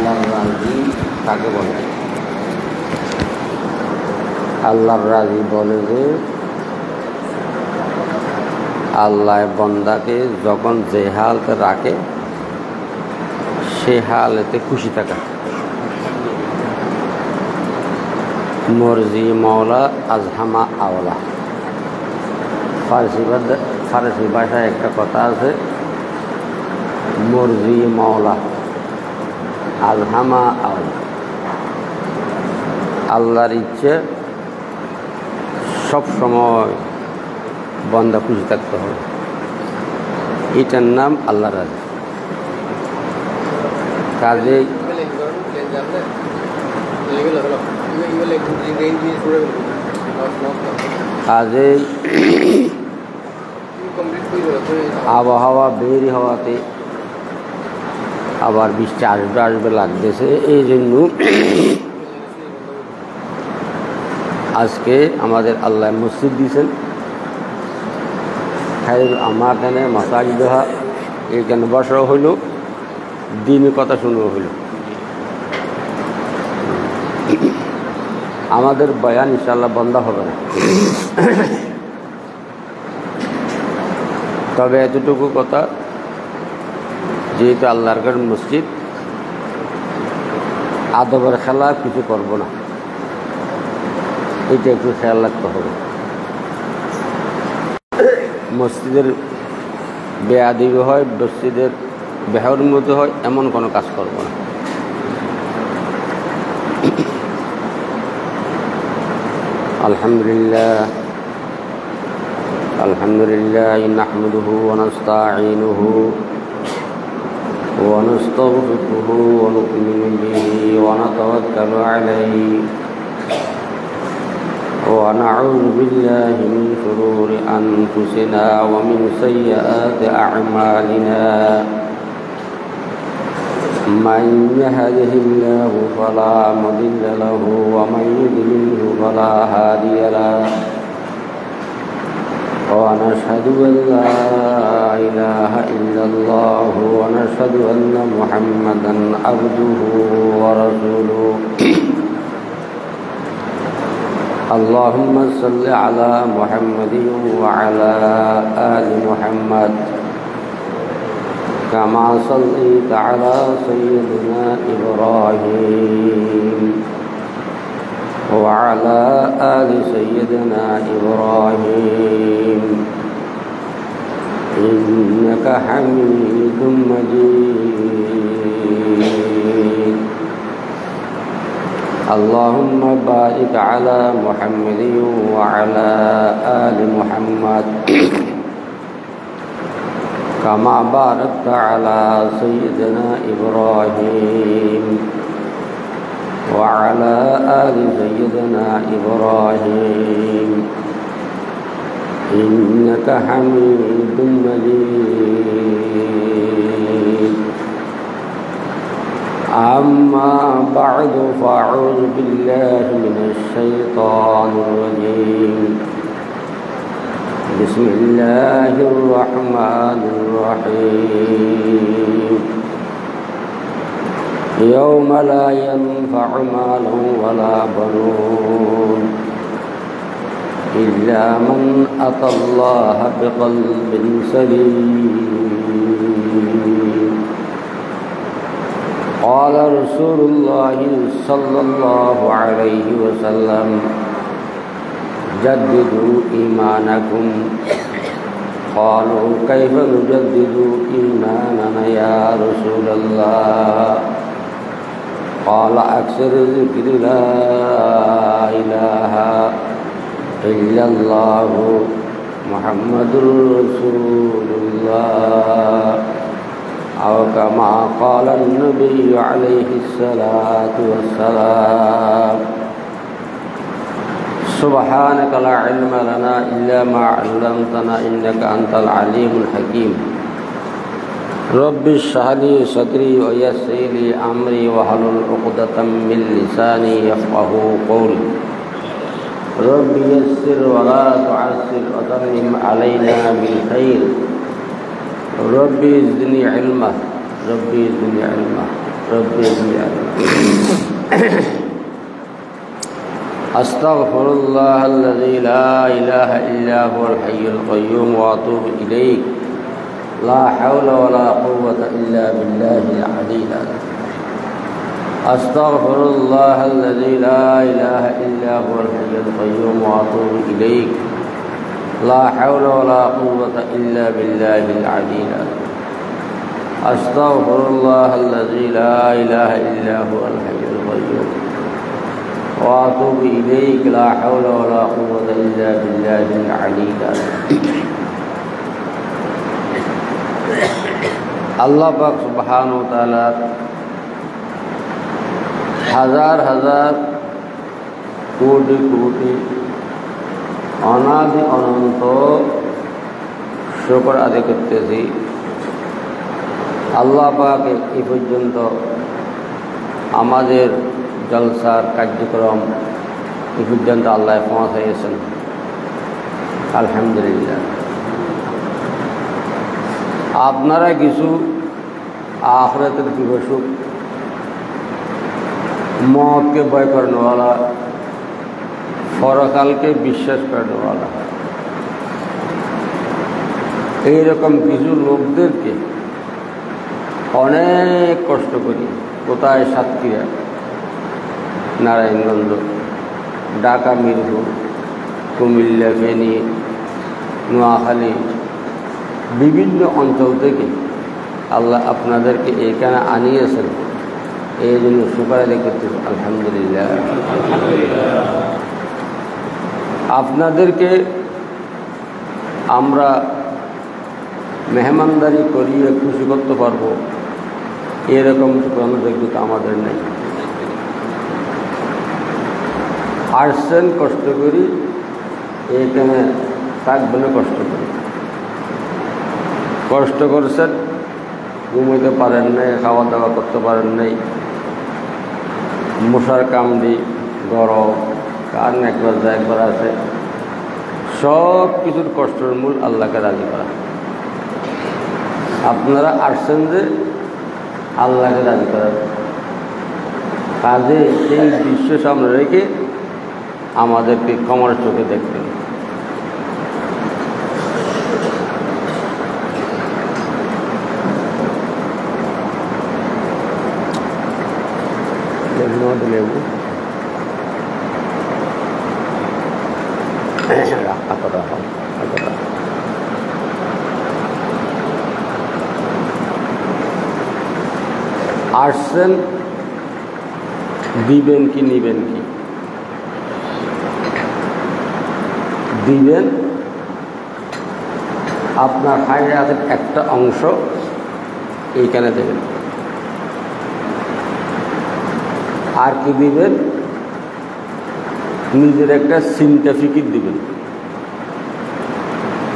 আল্লাহর রাজি কাকে বলে? আল্লাহর রাজি বলে যে আল্লাহ বন্দাকে যখন যে হালতে রাখে সে হালেতে খুশি থাকা। মর্জি মৌলা আজহামা আওলা। ফারসি ভাষায় একটা কথা আছে, মর্জি মৌলা আজহামা আওলা। আল্লাহর ইচ্ছে সব সময় বন্দা খুশি থাকতে হবে, এটার নাম আল্লাহ রাজি। কাজেই আবহাওয়া বেরি হওয়াতে আবার বৃষ্টি আসবে আসবে লাগতেছে, এই জন্য আজকে আমাদের আল্লাহ মসজিদ দিয়েছেন। আমার এখানে মাসাজিদ এইখানে বসা হইল, দিনের কথা শুরু হইল। আমাদের বয়ান ইনশাআল্লাহ বন্ধ হবে না, তবে এতটুকু কথা, যেহেতু আল্লাহর ঘর মসজিদ, আদবের খেলা কিছু করব না, এটা একটু খেয়াল রাখতে হবে। মসজিদের বেয়াদবি হয়, মসজিদের বেহরমতি হয়, এমন কোনো কাজ করব না। আলহামদুলিল্লাহ নাহমাদুহু ওয়া নাস্তাঈনুহু ওয়া নাস্তাগফিরুহু ওয়া নু'মিনু বিহি ওয়া নাতাওয়াক্কালু আলাইহি ওয়া না'উযু বিল্লাহি মিন শুরুরি আনফুসিনা ওয়া মিন সাইয়্যাতি আ'মালিনা। من يهده الله فلا مضل له ومن يضلله فلا هادي له ونشهد أن لا إله إلا الله ونشهد أن محمدا عبده ورسوله. اللهم صل على محمد وعلى آل محمد كما صليت على سيدنا إبراهيم وعلى آل سيدنا إبراهيم إنك حميد مجيد. اللهم بارك على محمد وعلى آل محمد كما باركت على سيدنا إبراهيم وعلى آل سيدنا إبراهيم إنك حميد مجيد. أما بعد فأعوذ بالله من الشيطان الرجيم. بسم الله الرحمن الرحيم. يوم لا ينفع مال ولا بنون إلا من أتى الله بقلب سليم. قال رسول الله صلى الله عليه وسلم جددوا إيمانكم. قالوا كيف نجدد إيماننا يا رسول الله؟ قال أكثر ذكر لا إله إلا الله محمد رسول الله، أو كما قال النبي عليه الصلاة والسلام. سبحانك لا علم لنا إلا ما علمتنا إنك أنت العليم الحكيم. رب اشرح لي صدري ويسر لي أمري واحلل عقدة من لساني يفقهوا قولي. رب يسر ولا تعسر وتمم علينا بالخير. رب زدني علما. رب زدني علما. رب أستغفر الله الذي لا إله إلا هو الحي القيوم وأتوب إليه لا حول ولا قوة إلا بالله العلي العظيم أستغفر الله الذي لا إله إلا هو الحي القيوم وأتوب إليه لا حول ولا قوة إلا بالله العلي العظيم أستغفر الله الذي لا إله إلا هو الحي القيوم وأتوب إليك لا حول ولا قوة إلا بالله العلي العظيم আল্লাহ পাক সুবহানাহু ওয়া তাআলা হাজার হাজার কোটি কোটি অনাদি অনন্ত শুকর আদায় করতেছি। আল্লাহ পাক এই পর্যন্ত আমাদের জলসার কার্যক্রম এই পর্যন্ত আল্লাহ পৌঁছাইয়েছেন, আলহামদুলিল্লাহ। আপনারা কিছু आखिरत पिपासुक, मौत के भय करने वाला, परकाल के विश्वास करने वाला এই রকম কিছু লোকদেরকে অনেক কষ্ট করি। কোথায় সাতক্ষীরা, নারায়ণগঞ্জ, ঢাকা, মিরপুর, কুমিল্লা, ফেনী, নোয়াখালী, বিভিন্ন অঞ্চল থেকে আল্লাহ আপনাদেরকে এখানে আনিয়েছেন। এই জন্য শুকর আদায় করতেছি, আলহামদুলিল্লাহ। আপনাদেরকে আমরা মেহমানদারি করিয়ে খুশি করতে পারবো এরকম যোগ্যতা আমাদের নেই। আসছেন কষ্ট করি, এখানে থাকবেন কষ্ট করি। কষ্ট করছেন, ঘুমাইতে পারেন নাই, খাওয়া দাওয়া করতে পারেন নাই, মশার কামড়ি, গরম, কারণ একবার যা একবার আছে, সব কিছুর কষ্টের মূল আল্লাহকে রাজি করা। আপনারা আসছেন যে আল্লাহকে রাজি করার কাজে সেই দৃশ্য সামনে রেখে আমাদেরকে কমর চোখে দেখতেন। লেবু আসছেন, দিবেন কি নিবেন কি? দিবেন আপনার হায়াতের একটা অংশ এইখানে দেবেন। আর কি দিবেন? নিজের একটা চিন্তা ফিকির দিবেন।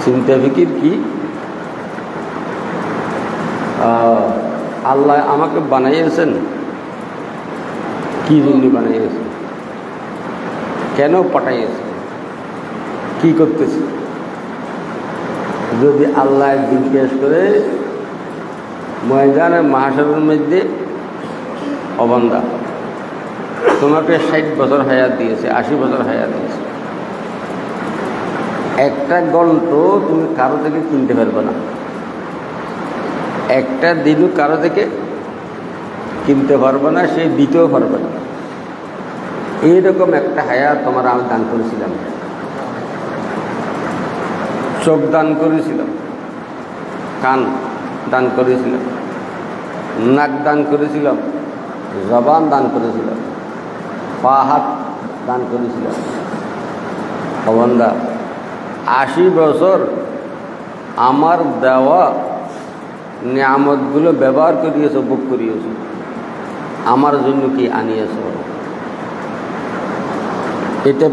চিন্তা ফিকির কি? আল্লাহ আমাকে বানাইয়েছেন, কি জন্য বানাইয়েছেন, কেন পাঠাইয়েছেন, কি করতেছে? যদি আল্লাহ জিজ্ঞেস করে ময়দানে মাহশরের মধ্যে, অবান্দা তোমাকে 60 বছর হায়াত দিয়েছে, 80 বছর হায়াত দিয়েছে, একটা গল্প তুমি কারো থেকে কিনতে পারবে না, একটা দিনও কারো থেকে কিনতে পারবে না, সে দিতেও পারবে না। এইরকম একটা হায়াত তোমার আমি দান করেছিলাম। চোখ দান করেছিলাম, কান দান করেছিলাম, নাক দান করেছিলাম, জবান দান করেছিলাম, পা হাত দান করেছিলাম। বান্দা 80 বছর আমার দেওয়া নিয়ামতগুলো ব্যবহার করিয়েছ, ভোগ করিয়েছ, আমার জন্য কি আনিয়েছ? এটা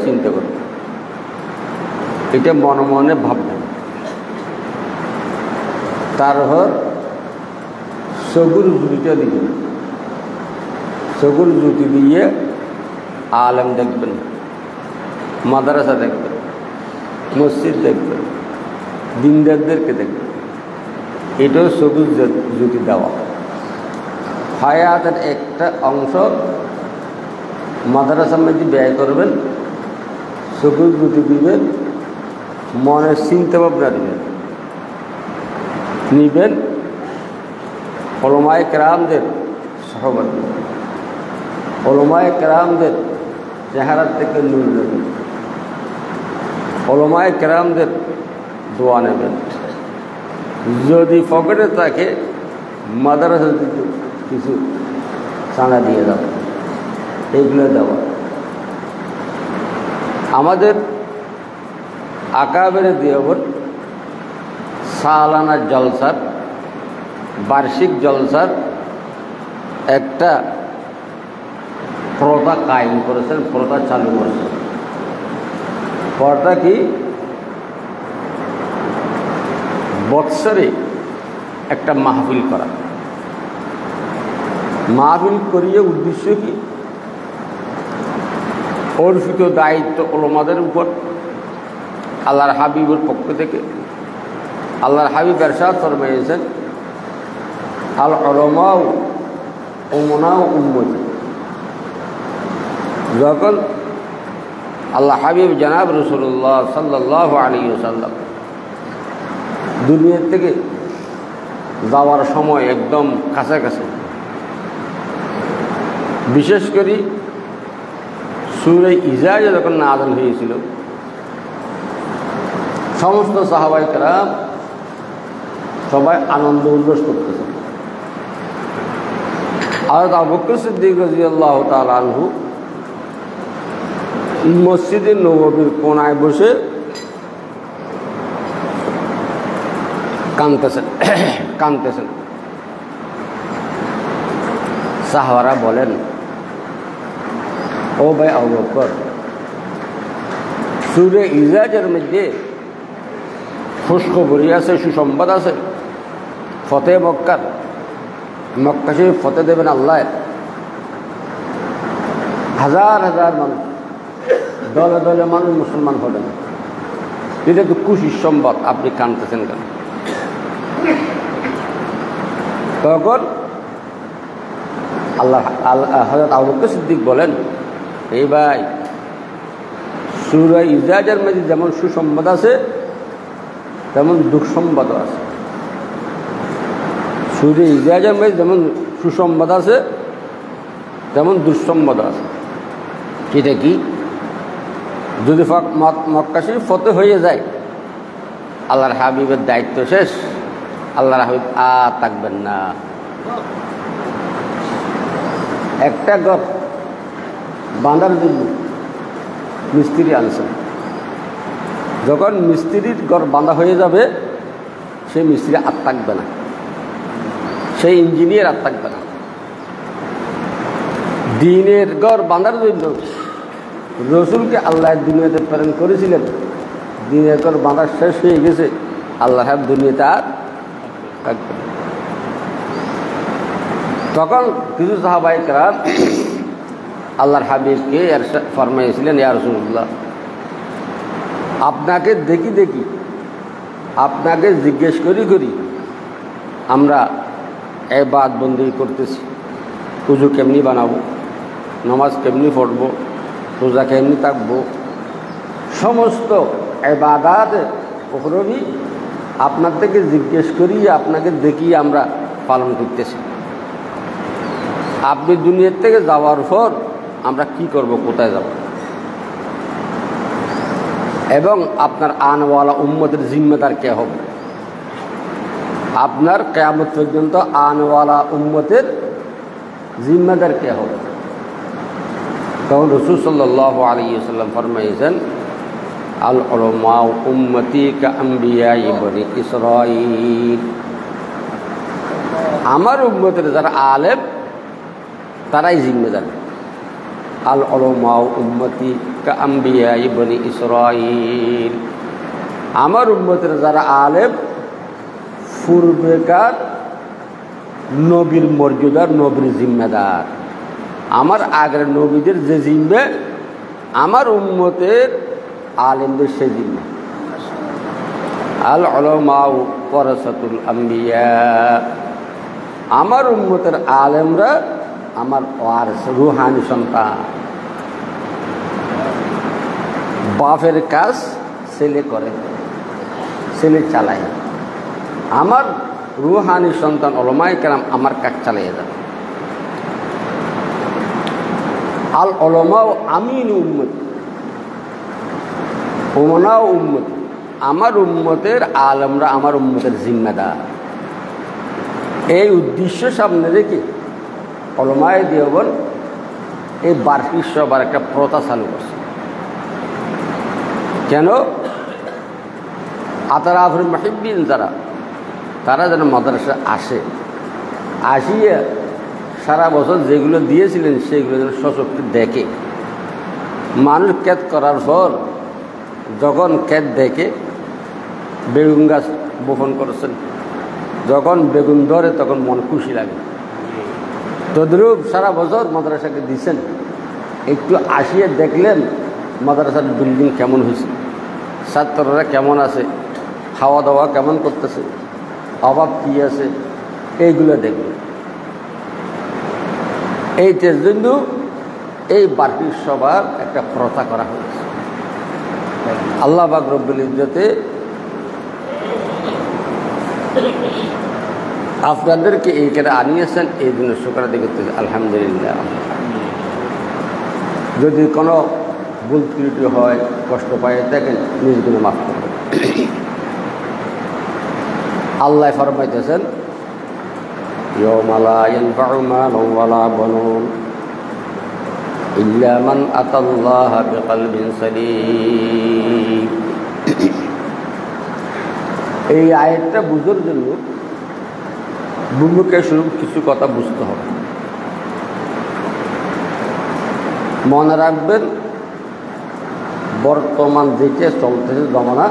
চিন্তা করবে, এটা মনে মনে ভাববেন। তারপর সগুর জুতিটা দিবেন। সগুর জুতি দিয়ে আলেম দেখবেন, মাদ্রাসা দেখবেন, মসজিদ দেখবেন, দিনদারদেরকে দেখবেন। এটাও সবুজ জুতি দেওয়া। হায়াতের একটা অংশ মাদ্রাসার মধ্যে ব্যয় করবেন, চোখের গুটি দিবেন, মনের চিন্তা ভাবনা দিবেন, নিবেন ওলামায়ে কেরামদের সহবত, ওলামায়ে কেরামদের চেহারা থেকে নূর নেবেন, ওলামায়ে কেরামদের দোয়া নেবেন। যদি পকেটে থাকে মাদ্রাসা কিছু চাঁদা দিয়ে দাও, এইগুলো দেওয়া। আমাদের আকাবের দেওয়ার সালানা জলসার, বার্ষিক জলসার একটা প্রথা কায়েম করেছেন, প্রথা চালু করেছেন। প্রথা কি? বৎসরে একটা মাহফিল করা। মাহফিল করিয়ে উদ্দেশ্য কি? অর্পিত দায়িত্ব ওলামাদের উপর আল্লাহর হাবিবের পক্ষ থেকে। আল্লাহর হাবিব ইরশাদ ফরমাইয়েছেন, আল উলামাউ উমনাউ উম্মতি। যখন আল্লাহ হাবিব জনাব রাসূলুল্লাহ সাল্লাল্লাহু আলাইহি ওয়াসাল্লাম দুনিয়া থেকে যাওয়ার সময় একদম কাছাকাছি, বিশেষ করে সূরা ইজাজা যখন নাযিল হয়েছিল, সমস্ত সাহাবায়ে কেরাম সবাই আনন্দ উল্লাস করতেছে। হযরত আবু বকর সিদ্দিক রাদিয়াল্লাহু তাআলা আনহু মসজিদে নববীর কোনায় বসে কাঁদতেছেন। সাহাবারা বলেন, ও ভাই আবু বকর, সূরা ইজাজের মধ্যে খুশখবরি আছে, সুসংবাদ আছে, ফতেহ মক্কার, মক্কা শরীফ ফতেহ দেবেন আল্লাহ। হাজার হাজার মানুষ, দলে দলে মানুষ মুসলমান হবেন, এটা তো খুশির সংবাদ, আপনি কাঁদতেছেন কেন? তখন হযরত আবু বকর সিদ্দিক বলেন, এই ভাই, সূরা ইজাজের মধ্যে যেমন সুসংবাদ আছে তেমন দুঃসংবাদও আছে। সূরা ইজাজের মধ্যে যেমন সুসংবাদ আছে তেমন দুঃসংবাদও আছে। সেটা কি? যদি মক্কা শরীফ ফতেহ হয়ে যায়, আল্লাহর হাবিবের দায়িত্ব শেষ, আল্লাহর হাবিব আর থাকবেন না। একটা ঘর বাঁধার জন্য মিস্ত্রি আনছেন, যখন মিস্ত্রির ঘর বাঁধা হয়ে যাবে, সেই মিস্ত্রি আর থাকবে না, সেই ইঞ্জিনিয়ার আর থাকবে না। দ্বীনের ঘর বাঁধার জন্য রসুলকে আল্লাহ দুনিয়াতে প্রেরণ করেছিলেন, দ্বীনের ঘর বাঁধা শেষ হয়ে গেছে, আল্লাহ দুনিয়াতে আর থাকবে না। তখন কিছু সাহাবায়ে কেরাম আল্লাহর হাবিবকে ফরমাইছিলেন, ইয়া রাসূলুল্লাহ, আপনাকে দেখি দেখি, আপনাকে জিজ্ঞেস করি আমরা ইবাদত বন্দি করতেছি, ওযু কেমনি বানাবো, নামাজ কেমনি পড়বো, রোজা কেমনি থাকবো, সমস্ত ইবাদতের উপরই আপনার থেকে জিজ্ঞেস করি, আপনাকে দেখি আমরা পালন করতেছি। আপনি দুনিয়ার থেকে যাওয়ার পর আমরা কি করব, কোথায় যাব, এবং আপনার আনওয়ালা উম্মতের জিম্মেদার কে হবে, আপনার কিয়ামত পর্যন্ত আনওয়ালা উম্মতের জিম্মেদার কে হবে। তখন রাসূল সাল্লাল্লাহু আলাইহি ওয়াসাল্লাম ফরমাইয়েছেন, আল উলামা উম্মতি কা আম্বিয়া বনি ইসরাঈল। আমার উম্মতের যারা আলেম তারাই জিম্মেদার। আল উলামা উম্মতি কা আম্বিয়া বনি ইসরাঈল। আমার উম্মতের যারা আলেম পূর্বেকার নবীর মর্যাদার, নবীর জিম্মেদার। আমার আগের নবীদের যে জিম্মে, আমার উম্মতের আলেমদের সে জিম্মে। আল উলামা ওয়ারাসাতুল আম্বিয়া। আমার উম্মতের আলেমরা আমার ওয়ারিস, রুহানি সন্তান। বাপের কাজ ছেলে করে, ছেলে চালায়। আমার রুহানি সন্তান উলামায়ে কেরাম আমার কাজ চালিয়ে যাবে। আল উলামাউ আমিনু উম্মতি, উমানাউ উম্মতি, আমার উম্মতের আলেমরা আমার উম্মতের জিম্মেদার। এই উদ্দেশ্য সামনে রেখে উলামায়ে দেওবন্দ এই বার্ষিক সভার একটা প্রথা চালু করছে। কেন? আতারাফুল মুহিব্বিন তারা যেন মাদ্রাসা আসে, আসিয়া সারা বছর যেগুলো দিয়েছিলেন সেগুলো যেন সচক্ষে দেখে। মানুষ ক্যাদ করার পর যখন ক্যাদ দেখে, বেগুন গাছ বপন করেছেন, যখন বেগুন ধরে তখন মন খুশি লাগে। তদ্রূপ সারা বছর মাদ্রাসাকে দিচ্ছেন, একটু আসিয়ে দেখলেন মাদ্রাসার বিল্ডিং কেমন হয়েছে, ছাত্ররা কেমন আছে, খাওয়া দাওয়া কেমন করতেছে, অভাব কী আছে, এইগুলো দেখবেন। এইটার জন্য এই বার্ষিক সভার একটা প্রথা করা হয়েছে। আল্লাহ পাক রব্বুল ইজ্জতে আপনাদেরকে এইখানে আনিয়েছেন, এই জন্য শুকরানা করতে আলহামদুলিল্লাহ। যদি কোনো ভুল ত্রুটি হয়, কষ্ট পায় থাকেন, নিজগুলো মাফ করবেন। আল্লাহ ফরমাইতেছেন, ইয়াউমা লা ইয়ানফাউ মালুন ওয়ালা বানুন ইল্লা মান আতাল্লাহা বিকলবিন সালিম। এই আয়াতটা বুঝার জন্য ভূমিকা স্বরূপ কিছু কথা বুঝতে হবে। মনে রাখবেন, বর্তমান যেটা চলতেছে জমানা,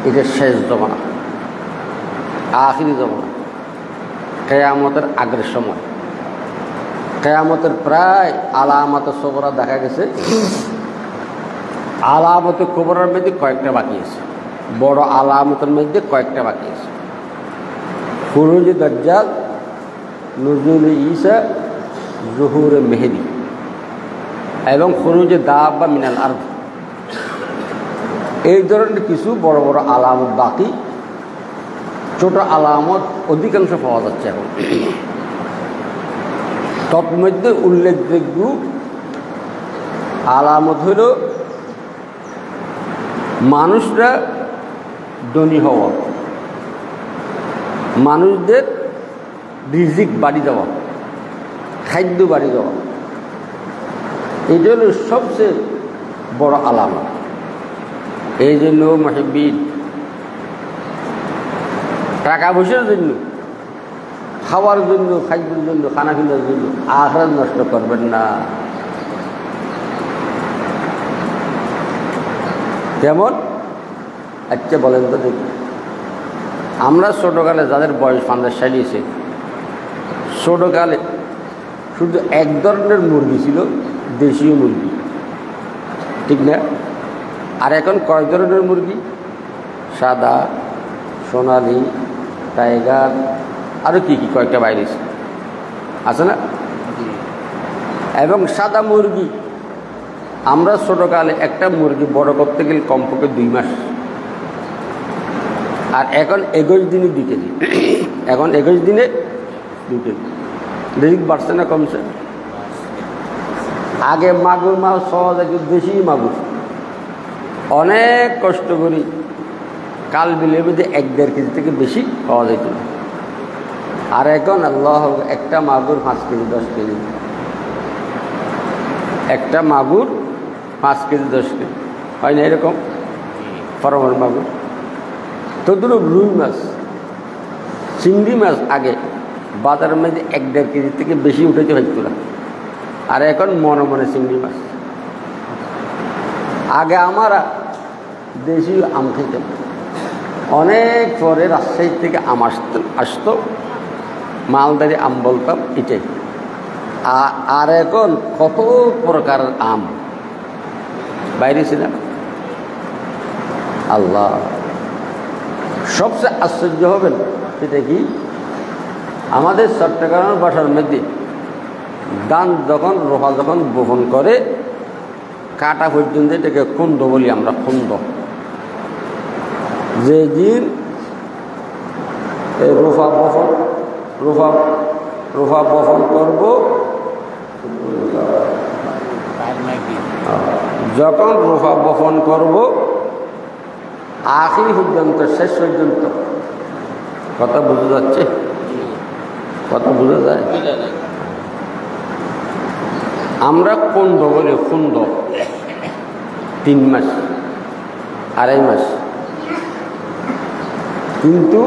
এটা শেষ জমানা, আখিরি জমানা, কিয়ামতের আগের সময়। কিয়ামতের প্রায় আলামতে সুগরা দেখা গেছে। আলামতে কুবরার মধ্যে কয়েকটা বাকি আছে, বড় আলামতের মধ্যে কয়েকটা বাকি আছে। খুরুজে দাজ্জাল, নুজুলে ঈসা, জুহুরে মেহেদি এবং খুরুজে দাব্বা মিনাল আরদ। এই ধরনের কিছু বড় বড় আলামত বাকি, ছোট আলামত অধিকাংশ পাওয়া যাচ্ছে এখন। তন্মধ্যে উল্লেখযোগ্য আলামত হল মানুষরা ধনী হওয়া, মানুষদের রিজিক বাড়ি যাওয়া, খাদ্য বাড়ি যাওয়া। এটা হল সবচেয়ে বড় আলামত। এই জন্য মুহিব্বিন টাকা পয়সার জন্য, খাওয়ার জন্য, খাদ্যের জন্য, খানা পিনার জন্য আখিরাত নষ্ট করবেন না। কেমন? আচ্ছা বলেন তো দেখি, আমরা ছোটোকালে যাদের বয়স 50 ছাড়িয়েছে, ছোটোকালে শুধু এক ধরনের মুরগি ছিল, দেশীয় মুরগি, ঠিক না? আর এখন কয় ধরনের মুরগি? সাদা, সোনালি, টাইগার, আরও কী কী কয়েকটা বাইরে আছে না? এবং সাদা মুরগি, আমরা ছোটোকালে একটা মুরগি বড় করতে গেলে কমপক্ষে 2 মাস, আর এখন 21 দিনে 2 কেজি। এখন 21 দিনে 2 কেজি। রিজিক বাড়ছে না কমছে? আগে মাগুর মাছ সহজ, একটু বেশি মাগুর, অনেক কষ্ট করি কাল বিলের মধ্যে 1-1.5 কেজি থেকে বেশি পাওয়া যেত না। আর এখন আল্লাহ, একটা মাগুর 5 কেজি 10 কেজি, একটা মাগুর 5 কেজি 10 কেজি হয় না? এরকম ফরমের মাগুর। তদ্রুপ রুই মাছ, চিংড়ি মাছ আগে বাজারের মধ্যে 1-1.5 কেজি থেকে বেশি উঠাইতে হইত না, আর এখন মনে মনে চিংড়ি মাছ। আগে আমরা দেশি আম খেতাম, অনেক পরে রাজশাহী থেকে আম আসতো, মালদারি আম বলতাম, এটাই। আর এখন কত প্রকারের আম বাইরে ছিলাম। আল্লাহ, সবচেয়ে আশ্চর্য হবেন সেটা কি, আমাদের চট্টগ্রামের বাসার মধ্যে ধান যখন রোপা যখন বপন করে কাটা পর্যন্ত এটাকে খুন্দ বলি আমরা, খুন্দ। যেদিন এই রোপা বপন করব, যখন রোপা বপন করব আখির পর্যন্ত, শেষ পর্যন্ত, কথা বোঝা যাচ্ছে? কথা বোঝা যায়? আমরা কুন্দ বলি, কুন্দ 3 মাস 2.5 মাস, কিন্তু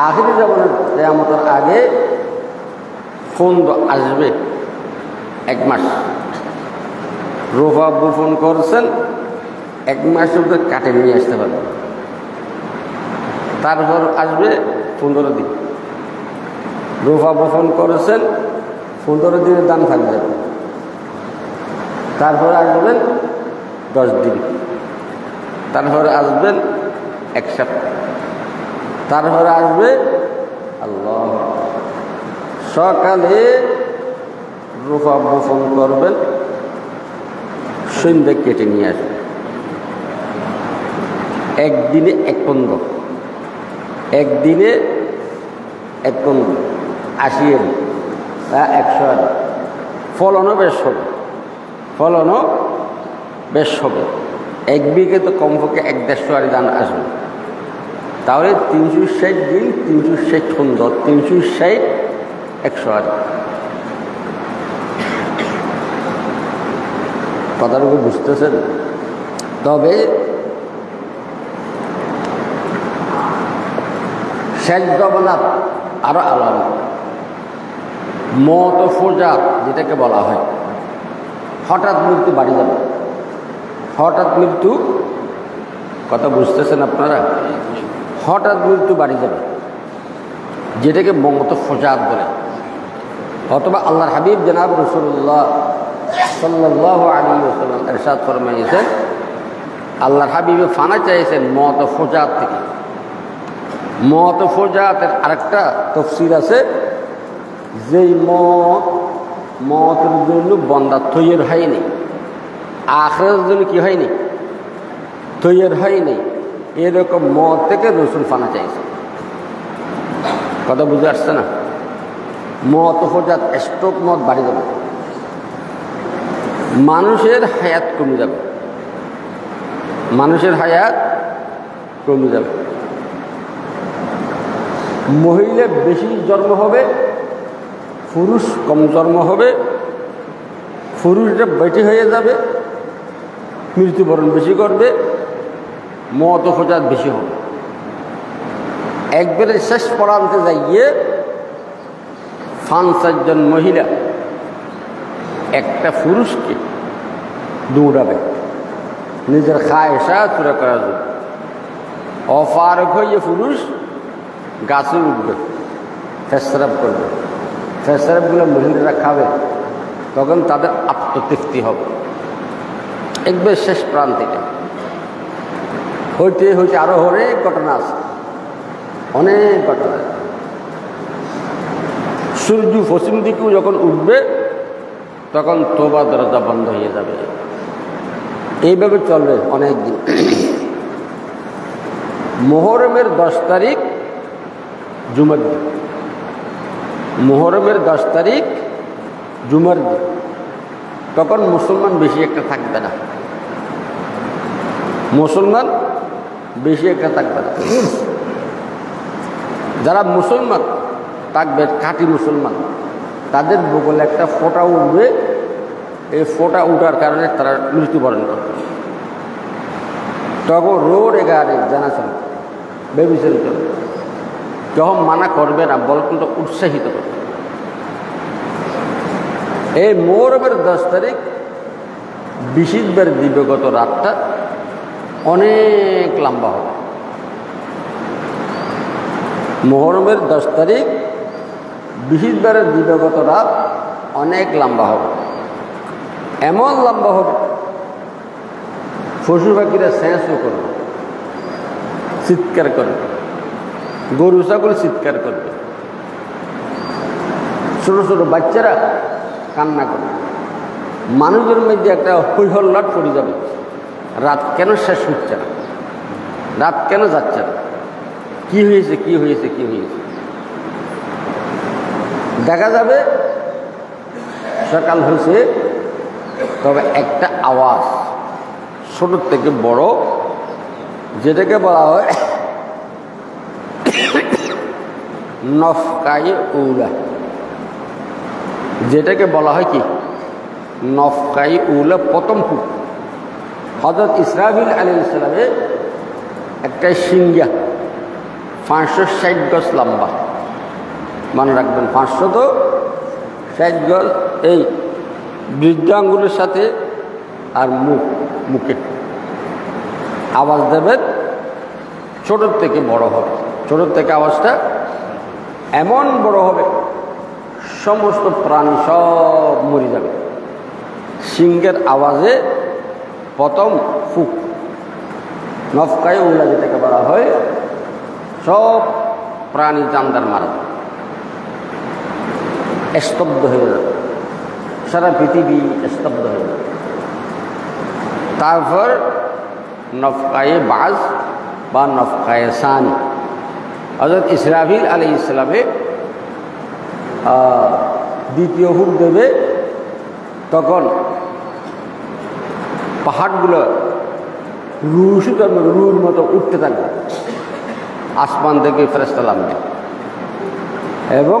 আখিরি জীবনের কিয়ামতের আগে কুন্দ আসবে 1 মাস। রোপা বপন করছেন 1 মাসের মধ্যে কাটে নিয়ে আসতে পারবে, তারপর আসবে 15 দিন। রোপা বপন করেছেন 15 দিনের দাম থাকবে, তারপরে আসবেন 10 দিন, তারপরে আসবেন 1 সপ্তাহ, তারপরে আসবে আল্লাহ সকালে রোপা বপন করবেন, সন্ধ্যে কেটে নিয়ে আসবেন। একদিনে 1 পন্দ, একদিনে 1 পন্দ 80 এর 100 আর ফলনও বেশ হবে, ফলনও বেশ হবে। 1 বিঘে তো কমপক্ষে 1-150 আড়ি ধান আসবে, তাহলে 360 দিন 360 পন্দ, 360 100 আড়ি। কথাটুকু বুঝতেছেন? তবে শেষ জমানার আরো আলাদা মত ফোজাত যেটাকে বলা হয়, হঠাৎ মৃত্যু বাড়ি যাবে, হঠাৎ মৃত্যু, কথা বুঝতেছেন আপনারা? হঠাৎ মৃত্যু বাড়ি যাবে, যেটাকে মত ফোজাত বলে। অথবা আল্লাহর হাবিব জনাব রাসূলুল্লাহ সাল্লাল্লাহু আলাইহি ওয়াসাল্লাম ইরশাদ ফরমাইয়েছেন, আল্লাহর হাবিবে ফানা চাইছেন মত ফোজাত থেকে। মত ফোজাতের আরেকটা তফসির আছে, যেই মতের জন্য বন্দা তৈরি হয়নি, আখিরাতের জন্য কি হয়নি, তৈরি হয়নি, এরকম মত থেকে রসুল ফানা চাইছে। কথা বুঝে আসছে না? মত ফোজাত, স্ট্রোক মত বাড়ি যাবে, মানুষের হায়াত কমে যাবে, মানুষের হায়াত কমে যাবে। মহিলা বেশি জন্ম হবে, পুরুষ কম জন্ম হবে, পুরুষরা বেটি হয়ে যাবে, মৃত্যুবরণ বেশি করবে, মত ফোজাত বেশি হবে। একবারে শেষ পড়াতে যাইয়ে 5-4 জন মহিলা একটা পুরুষকে দৌড়াবে নিজের খায়সা পুরা করার জন্য। অফারক হয়ে পুরুষ গাছে উঠবে, ফেসরাপ করবে, ফেসরাপগুলো মহিলারা খাবে, তখন তাদের আত্মতৃপ্তি হবে। একবার শেষ প্রান্তিটা হইতে হইতে আরো অনেক ঘটনা আছে, অনেক ঘটনা। সূর্য পশ্চিম দিকেও যখন উঠবে তখন তোবা দরজা বন্ধ হয়ে যাবে। এইভাবে চলবে অনেক দিন। মুহররমের 10 তারিখ জুমার দিন, মুহররমের 10 তারিখ জুমার দিন, তখন মুসলমান বেশি একটা থাকবে না, মুসলমান বেশি একটা থাকবে না। যারা মুসলমান থাকবে, খাঁটি মুসলমান, তাদের বুকলে একটা ফোঁটা উঠবে, এই ফোঁটা উঠার কারণে তারা মৃত্যুবরণ করবে। তখন রোড এগারে জানা চলবে, বেবিচার চলবে, যখন মানা করবে না, বল কিন্তু উৎসাহিত করবে। এই মুহররমের 10 তারিখ বিশিদবার দিবগত রাতটা অনেক লম্বা হবে। মুহররমের 10 তারিখ বিশিদবারের দিবগত রাত অনেক লম্বা হবে, এমন লম্বা হবে পশু পাখিরা চেঁচো করবে, চিৎকার করবে, গরু ছাগল চিৎকার করবে, ছোটো ছোটো বাচ্চারা কান্না করে, মানুষের মধ্যে একটা হৈহল্লাট পড়ে যাবে, রাত কেন শেষ হচ্ছে না, রাত কেন যাচ্ছে না, কি হয়েছে কি হয়েছে কি হয়েছে। দেখা যাবে সকাল হয়েছে, তবে একটা আওয়াজ ছোট থেকে বড়, যেটাকে বলা হয় নফকায়ে উলা, যেটাকে বলা হয় কি নফকায়ে উলা, প্রথম ফুক। হযরত ইসরাফিল আলাইহিস সালামের একটা সিংহা 560 গজ লম্বা, মনে রাখবেন 560 গজ, এই বৃদ্ধাঙ্গুলের সাথে আর মুখে আওয়াজ দেবেন, ছোটোর থেকে বড় হবে, ছোটোর থেকে আওয়াজটা এমন বড় হবে সমস্ত প্রাণী সব মরে যাবে। সিংহের আওয়াজে প্রথম ফুক, নফকায়ে উলা যেটাকে বলা হয়, সব প্রাণী জানদার মারা যাবে, স্তব্ধ হয়ে যাবে, সারা পৃথিবী স্তব্ধ হয়ে যাবে। তারপর নফকায়ে বাজ বা নফকায়ে সানি, হযরত ইসরাফিল আলাইহিস সালামে দ্বিতীয় হুক দেবে, তখন পাহাড়গুলো রুর মতো উঠতে থাকবে, আসমান থেকে ফেরেশতা নামবে এবং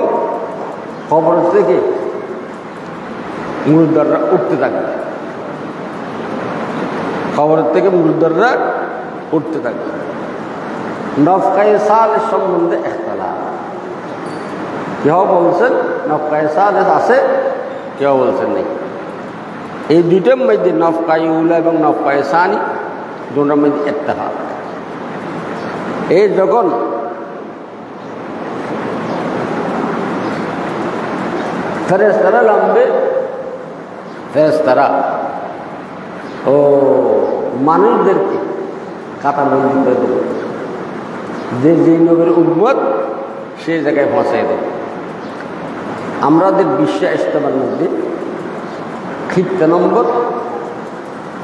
কবর থেকে মুরুদ্দাররা উঠতে থাকবে, কবর থেকে মুরুদ্দাররা উঠতে থাকবে। নফকায়ে সালেহ সম্বন্ধে ইখতিলাফ, কেউ বলছেন নফকায়ে সালেহ আছে, কেউ বলছেন নেই। এই দুইটার মধ্যে নফকায়ে উলা এবং নফকায়ে সানি দুটোর মধ্যে ইত্তেফাক। এই যখন ফেরেশতারা নামবে, ফেরেশতারা মানুষদেরকে কাতারবন্দি করে দেবে, যে নবীর উম্মত সেই জায়গায় পৌঁছাই দেবে। আমাদের বিশ্ব ইজতেমার মধ্যে খিত্তা নম্বর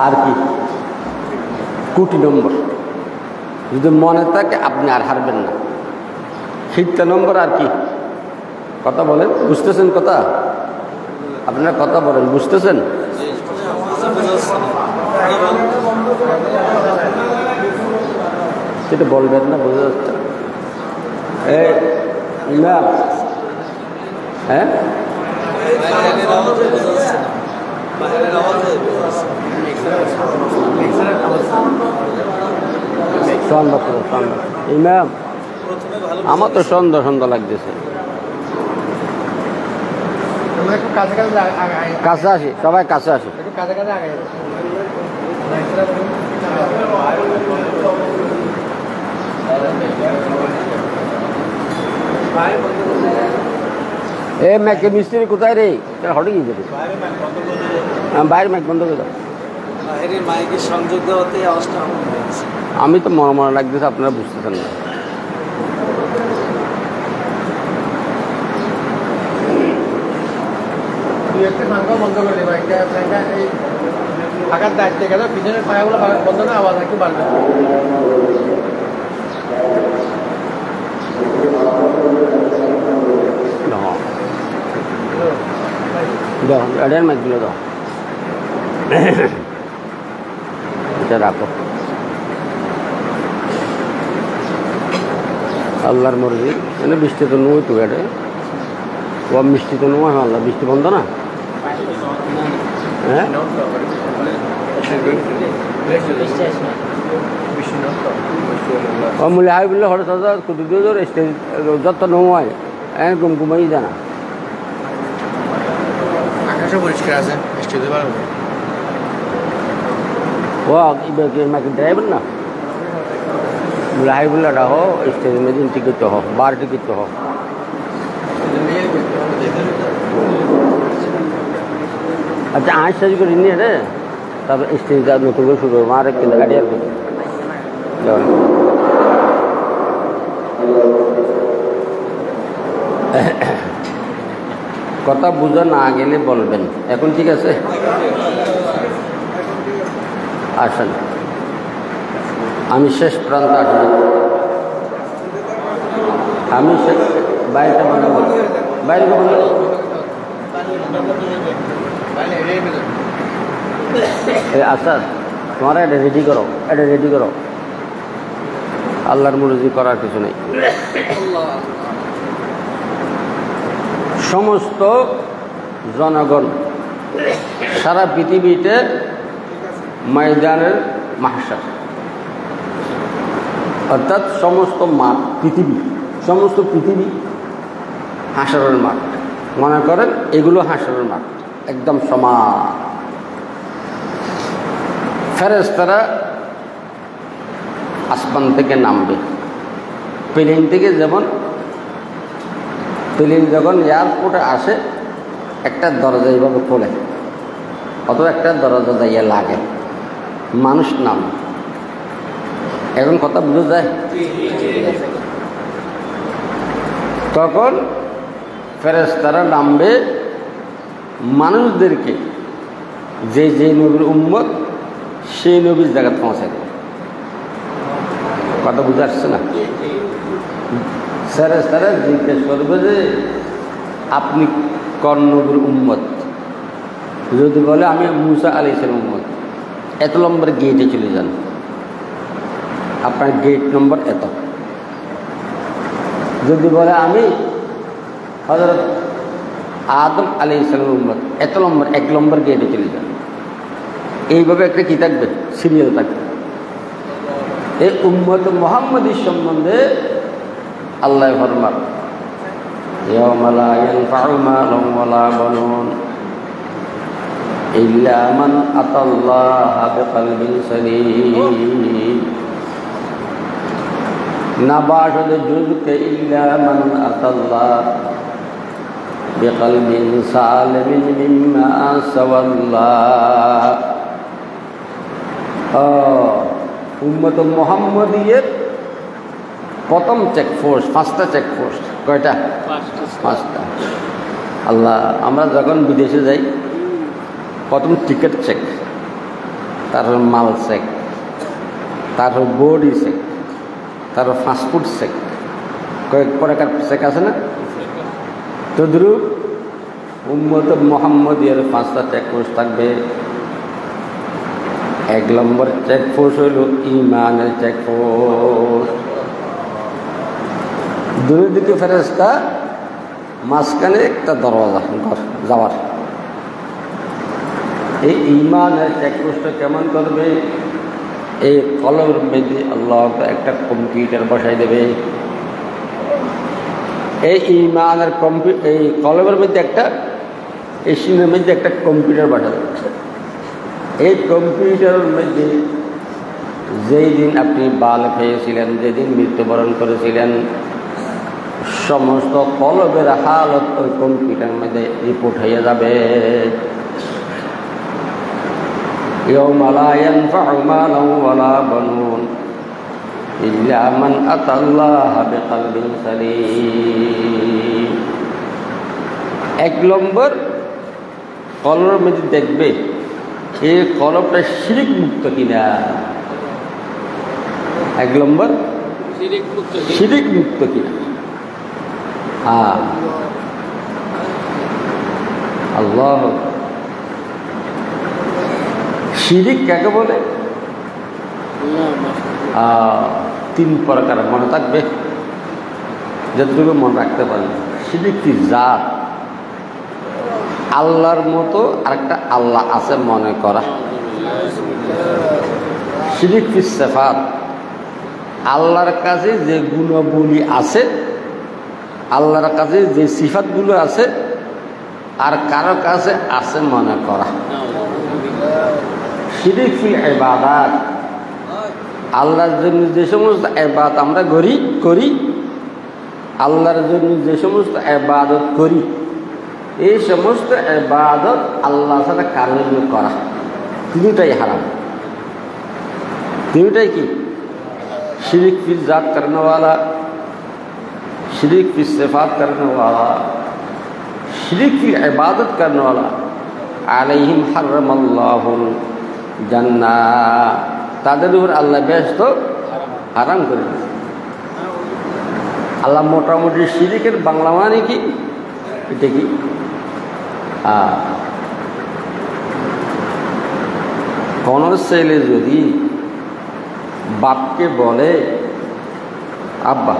আর কি কোটি নম্বর, যদি মনে থাকে আপনি আর হারবেন না। খিত্তা নম্বর আর কি, কথা বলেন, বুঝতেছেন কথা? আপনারা কথা বলেন, বুঝতেছেন? সেটা বলবেন না, বোঝা যাচ্ছে। ইমাম, হ্যাঁ ইমাম, আমার তো সন্দেহ সন্দেহ লাগতেছে। কাছে আসি, সবাই কাছে আসি। এ ম্যাকে মিস্ত্রি কোথায় রে? হটে গিয়ে যাবে, বাইরে ম্যাক বন্ধ করে দাও। আমি তো মনে মনে লাগতেছে, আপনারা বুঝতেছেন না। বন্ধ করে দেবা, ফাঁকার দায়িত্বে গেল, পিছনের পায়াগুলো বন্ধ না, আওয়াজ একটু বাড়বে। দাও, এডের মাইকগুলো দাও, এটা রাখো। আল্লাহর মর্জি, মানে বৃষ্টি তো নয় তো, এটা ও মিষ্টি তো নয়, আল্লাহ বৃষ্টি বন্ধ না। হ্যাঁ মূল্য হয় বললে হঠাৎ যত নয় এরকম ঘুমাই জানা। আকাশে পরিষ্কার আছে, ও ড্রাইভার না বলে হাই বললে হো স্টেজ মেদিন টিকিট हो, बार टिकट हो। अच्छा आज सज कर इन रे तब स्टेज नतुन করে শুরু মারে কিন্তু গাড়ি আর কথা বোঝা না গেলে বলবেন। এখন ঠিক আছে? আসেন, আমি শেষ প্রান্ত আসেন। আমি বাইরে বন্ধ করছি, বাইরে বন্ধ। আচ্ছা, তোমার এটা রেডি করো, এটা রেডি করো। আল্লাহর মুরজি করার কিছু নেই। সমস্ত জনগণ সারা পৃথিবীতে ময়দানের মাহশার, অর্থাৎ সমস্ত মাঠ, পৃথিবী, সমস্ত পৃথিবী হাসরের মাঠ। মনে করেন এগুলো হাসরের মাঠ, একদম সমান। ফেরেশতারা আসমান থেকে নামবে, প্লেন থেকে। যেমন প্লেন যখন এয়ারপোর্টে আসে, একটা দরজা এইভাবে খোলে, অথবা একটা দরজা যাইয়া লাগে, মানুষ নাম। এখন কথা বুঝা যায়? তখন ফেরেশতারা নামবে, মানুষদেরকে যে যে নবীর উম্মত সেই নবীর জায়গায় পৌঁছায় দেবে। কথা বুঝে আসছে না? ফেরেশতারা জিজ্ঞেস করবে যে আপনি কোন নবীর উম্মত? যদি বলে আমি মুসা আলাইহিসসালামের উম্মত, এত নম্বর গেটে চলে যান, আপনার গেট নম্বর এত। যদি বলে আমি হযরত আদম আলাইহিসসালামের উম্মত, এত নম্বর, 1 নম্বর গেটে চলে যান। এইভাবে একটা কি থাকবে, সিরিয়াল থাকবে। এই উম্মত মুহাম্মাদীর সম্বন্ধে আল্লাহ ফরমান, ইয়াওমা লা ইয়ানফাউ মালুন ওয়ালা বানুন ইল্লা মান আতাল্লাহা বিকলবিন সালিম। নাবাশদ জুজকে ইল্লা মান আতাল্লাহ বিকলবিন সালিমিন মিম্মা সাওয়াল্লাহ। উম্মত মুহাম্মাদিয়ের প্রথম চেকপোস্ট, 5টা চেকপোস্ট। কয়টা? 5টা। আল্লাহ, আমরা যখন বিদেশে যাই, প্রথম টিকিট চেক, তারপর মাল চেক, তারপর বডি চেক, তারপর পাসপোর্ট চেক, কয়েক প্রকার চেক আছে না? তদ্রুপ উম্মত মুহাম্মাদিয়ের 5টা চেকপোস্ট থাকবে। 1 নম্বর চেকপোস্ট হইল ঈমানের চেকপোস্ট। দুই দিকে ফেরেশতা, মাঝখানে একটা দরজা, ঘর যাওয়ার। এই ঈমানের চেকপোস্টটা কেমন করবে? এই কলমের মধ্যে আল্লাহ একটা কম্পিউটার বসাই দেবে। এই ঈমানের এই কলমের মধ্যে একটা, এই সিনের মধ্যে একটা কম্পিউটার বসাই দেবে। এই কম্পিউটারের মধ্যে যেই দিন আপনি বালেগ হয়েছিলেন, যেদিন মৃত্যুবরণ করেছিলেন, সমস্ত কলবের হালত ওই কম্পিউটারের মধ্যে রিপোর্ট হয়ে যাবে। ইয়াওমা লা ইয়ানফাউ মালুন ওয়ালা বানুন ইল্লা মান আতাল্লাহা বিকলবিন সালিম। 1 নম্বর কলমের মধ্যে দেখবে এই কলমটা শিরিক মুক্ত কিনা। 1 নম্বর শিরিক মুক্ত কিনা। আল্লাহ, শিরিক কাকে বলে? 3 প্রকার, মনে থাকবে, যতটুকু মনে রাখতে পারেন। শিরিক কি জাত, আল্লাহর মতো আরেকটা আল্লাহ আছে মনে করা। শিরিক ফি সিফাত, আল্লাহর কাছে যে গুণাবলী আছে, আল্লাহর কাছে যে সিফাতগুলো আছে আর কারো কাছে আছে মনে করা। শিরিক ফিল ইবাদাত, আল্লাহর জন্য যে সমস্ত ইবাদত আমরা করি, আল্লাহর জন্য যে সমস্ত ইবাদত করি, এই সমস্ত ইবাদত আল্লাহ ছাড়া কারো জন্য করা, তিনটাই হারাম। তিনটাই কি? शिरिक फिर ज़ात करने वाला, शिरिक फिर सिफात करने वाला, शिरक की इबादत करने वाला अलैहिम हर्रमाल्लाहुल জান্নাহ তাদের উপর আল্লাহ বেহেশত হারাম করে দিয়েছে। আল্লাহ মোটামুটি শিরকের বাংলা মানে কি? এটা কি কোন ছেলে যদি বাপকে বলে আব্বা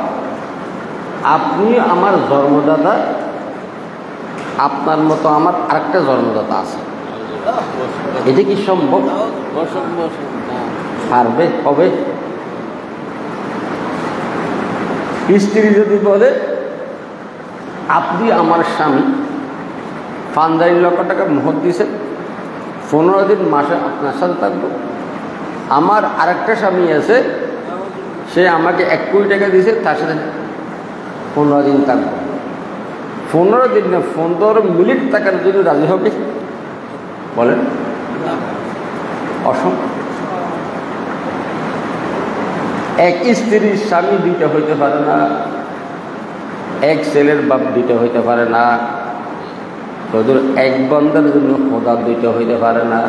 আপনি আমার জন্মদাতা, আপনার মতো আমার আরেকটা জন্মদাতা আছে, এটা কি সম্ভব? পারবে? হবে? স্ত্রী যদি বলে আপনি আমার স্বামী, ৫ লক্ষ টাকা মোহর দিয়েছেন, ১৫ দিন মাসে আপনার সাথে থাকবো, আমার আরেকটা স্বামী আছে সে আমাকে ১ কোটি টাকা দিয়েছে, তার সাথে ১৫ দিন থাকবো, ১৫ দিন না ১৫ মিনিট থাকার জন্য রাজি হবে? বলেন অসম্ভব। এক স্ত্রীর স্বামী দুইটা হইতে পারে না, এক ছেলের বাপ দুইটা হইতে পারে না, তোদের এক বন্দার জন্য খোদা দুইটা হইতে পারে না।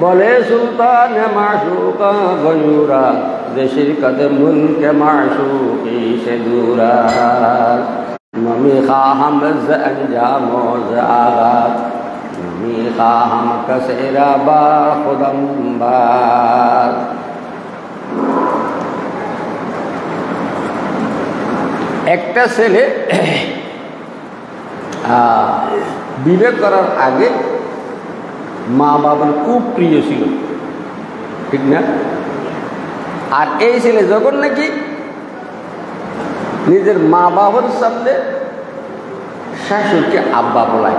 বলে সুলতান মাশুকা গয়ুরা দেশের কাদে মুলকে মাশুকি সে দূরা নমি খাহাম জাম জাগাত নমি খাহাম কসেরা বা খুদম বা। একটা ছেলে বিয়ে করার আগে মা বাবার খুব প্রিয় ছিল, ঠিক না? আর এই ছেলে যখন নাকি নিজের মা বাবার সামনে শাশুড়িকে আব্বা বলায়,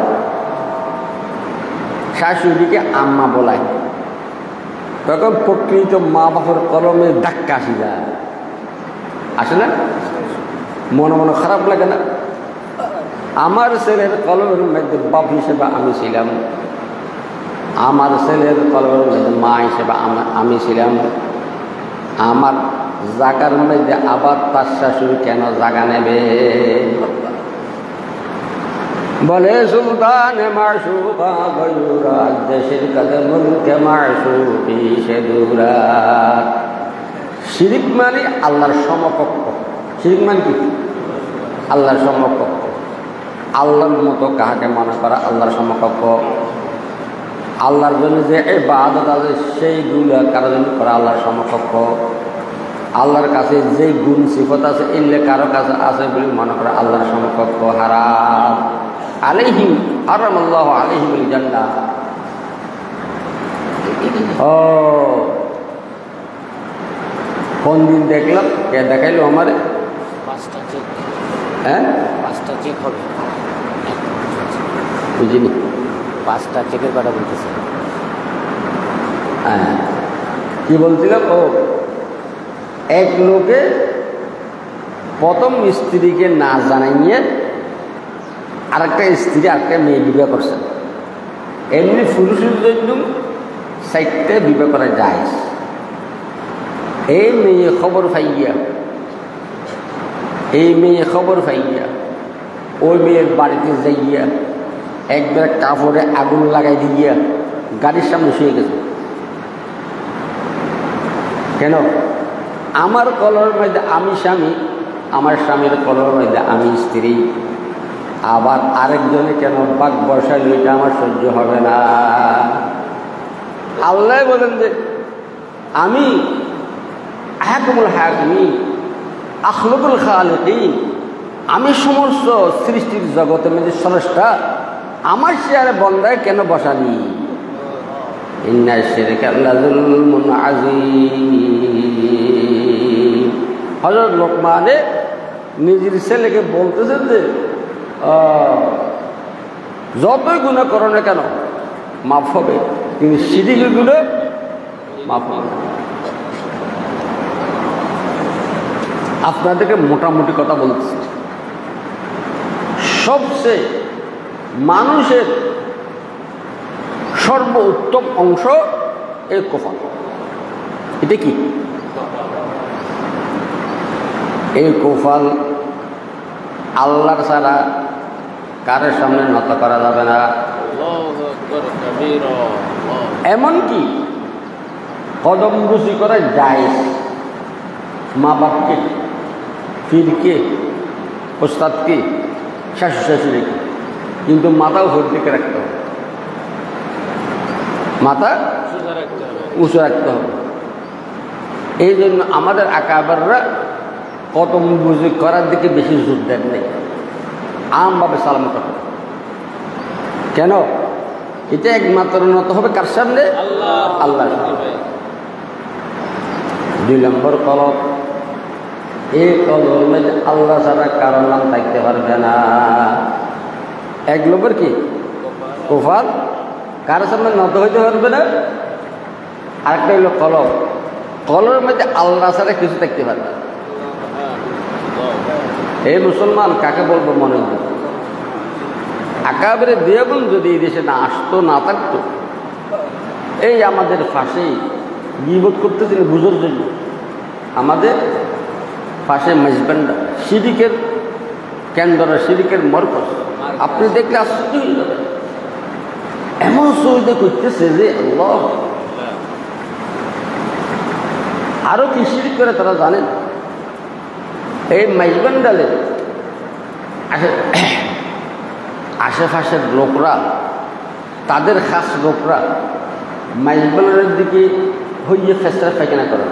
শাশুড়িকে আম্মা বলায়, তখন প্রকৃত মা বাবার কলমে ধাক্কা আসি যায়, আসে না? মনে মনে খারাপ লাগে না? আমার ছেলের কলমের মধ্যে বাপ হিসেবে আমি ছিলাম, আমার ছেলের কলমের মধ্যে মা হিসেবে আমি ছিলাম, আমার জাগার মধ্যে আবার তার শাশুড়ি কেন জাগা নেবে? বলে সুলতান মাশুকা গয়ুরা দেশের কাছে মুলকে মাশুকি সে দূরা। শিরিক মানে আল্লাহর সমকক্ষ। শিরিক মানে কি? আল্লাহর সমকক্ষ। আল্লাহর মতো কাহাকে মনে করা আল্লাহর সমকক্ষ। আল্লাহর জন্য যে ইবাদত আছে সেইগুলো কারো জন্য করা আল্লাহর সমকক্ষ। আল্লাহর কাছে যে গুণ সিফত আছে এগুলো কারো কাছে আছে বলে মনে করা আল্লাহর সমকক্ষ হারাম। আলাইহিম হারামাল্লাহু আলাইহিমুল জান্নাহ। ও কোন দিন দেখলাম, কে দেখাইলো আমারে? 5টা চেক। হ্যাঁ 5টা চেক হবে, বুঝিনি। 5টা চেকের কথা বলতেছে। হ্যাঁ কি বলছিলাম? ও এক লোকে প্রথম স্ত্রীকে না জানাইয়ে আরেকটা স্ত্রী আরেকটা মেয়ে বিবাহ করছেন। এমনি পুরুষের জন্য 4টে বিবাহ করা যায়। এই মেয়ে খবর পাইয়া ওই মেয়ের বাড়িতে যাইয়া একবার কাপড়ে আগুন লাগাই দিয়া গাড়ির সামনে শুয়ে গেছে। কেন? আমার কলর মধ্যে আমি স্বামী, আমার স্বামীর কলর মধ্যে আমি স্ত্রী, আবার আরেকজনে কেন বাঘ বসাইল, এটা আমার সহ্য হবে না। আল্লাহ বলেন যে আমি আহকামুল হাকিমিন আখলুকুল খালিকিন, আমি সমস্ত সৃষ্টির জগতের মধ্যে স্রষ্টা, আমার চেয়ারে বন্দায় কেন বসানি? ইন্না শিরকা লাযুলমুন আযীম। হযরত লোকমানে নিজের ছেলেকে বলতেছেন যে যতই গুনাহ করো না কেন মাফ হবে, কিন্তু শিরকের গুনাহ মাফ হবে না। আপনাদেরকে মোটামুটি কথা বলতেছি, সবচেয়ে মানুষের সর্বোত্তম অংশ এই কপাল। এটা কি? এই কপাল আল্লাহর ছাড়া কারোর সামনে নত করা যাবে না। এমনকি কদম বুসি করা যায়, মা বাপকে, পীরকে, ওস্তাদকে, শাশু শাশুড়িকে, কিন্তু মাথা উপর দিকে রাখতে হবে, মাথা উঁচু রাখতে হবে। এই জন্য আমাদের আকাবাররা কদম বুসি করার দিকে বেশি জোর দেন নেই, আমভাবে সালাম করে। কেন? এটা একমাত্র নত হবে কার সামনে? আল্লাহ। 2 নম্বর কলব, এই কলবের মধ্যে আল্লাহ ছাড়া কারোর নাম থাকতে পারবে না। 1 নম্বর কি? কুফার, কারোর সামনে নত হইতে পারবে না। আরেকটা হইল কলব, কলবের মধ্যে আল্লাহ ছাড়া কিছু থাকতে পারবে না। এই মুসলমান কাকে বলবো? মনে হয় আকাবের দেওবন্দ যদি এই দেশে না আসতো, না থাকতো, এই আমাদের পাশেই গীবত করতেছিল বুঝোর জন্য, আমাদের পাশে মেজবান্ডা শিরিকের কেন্দ্র, শিরিকের মরকজ। আপনি দেখলে আশ্চর্য হয়ে যাবেন, এমন সৌদে করতেছে যে আল্লাহ। আরো কি শিরিক করে তারা জানেন? এই মেজবান্ডালে আশেপাশের লোকরা, তাদের খাস লোকরা মাইজবানের দিকে হইয়ে ফেসরা পায়খানা করে।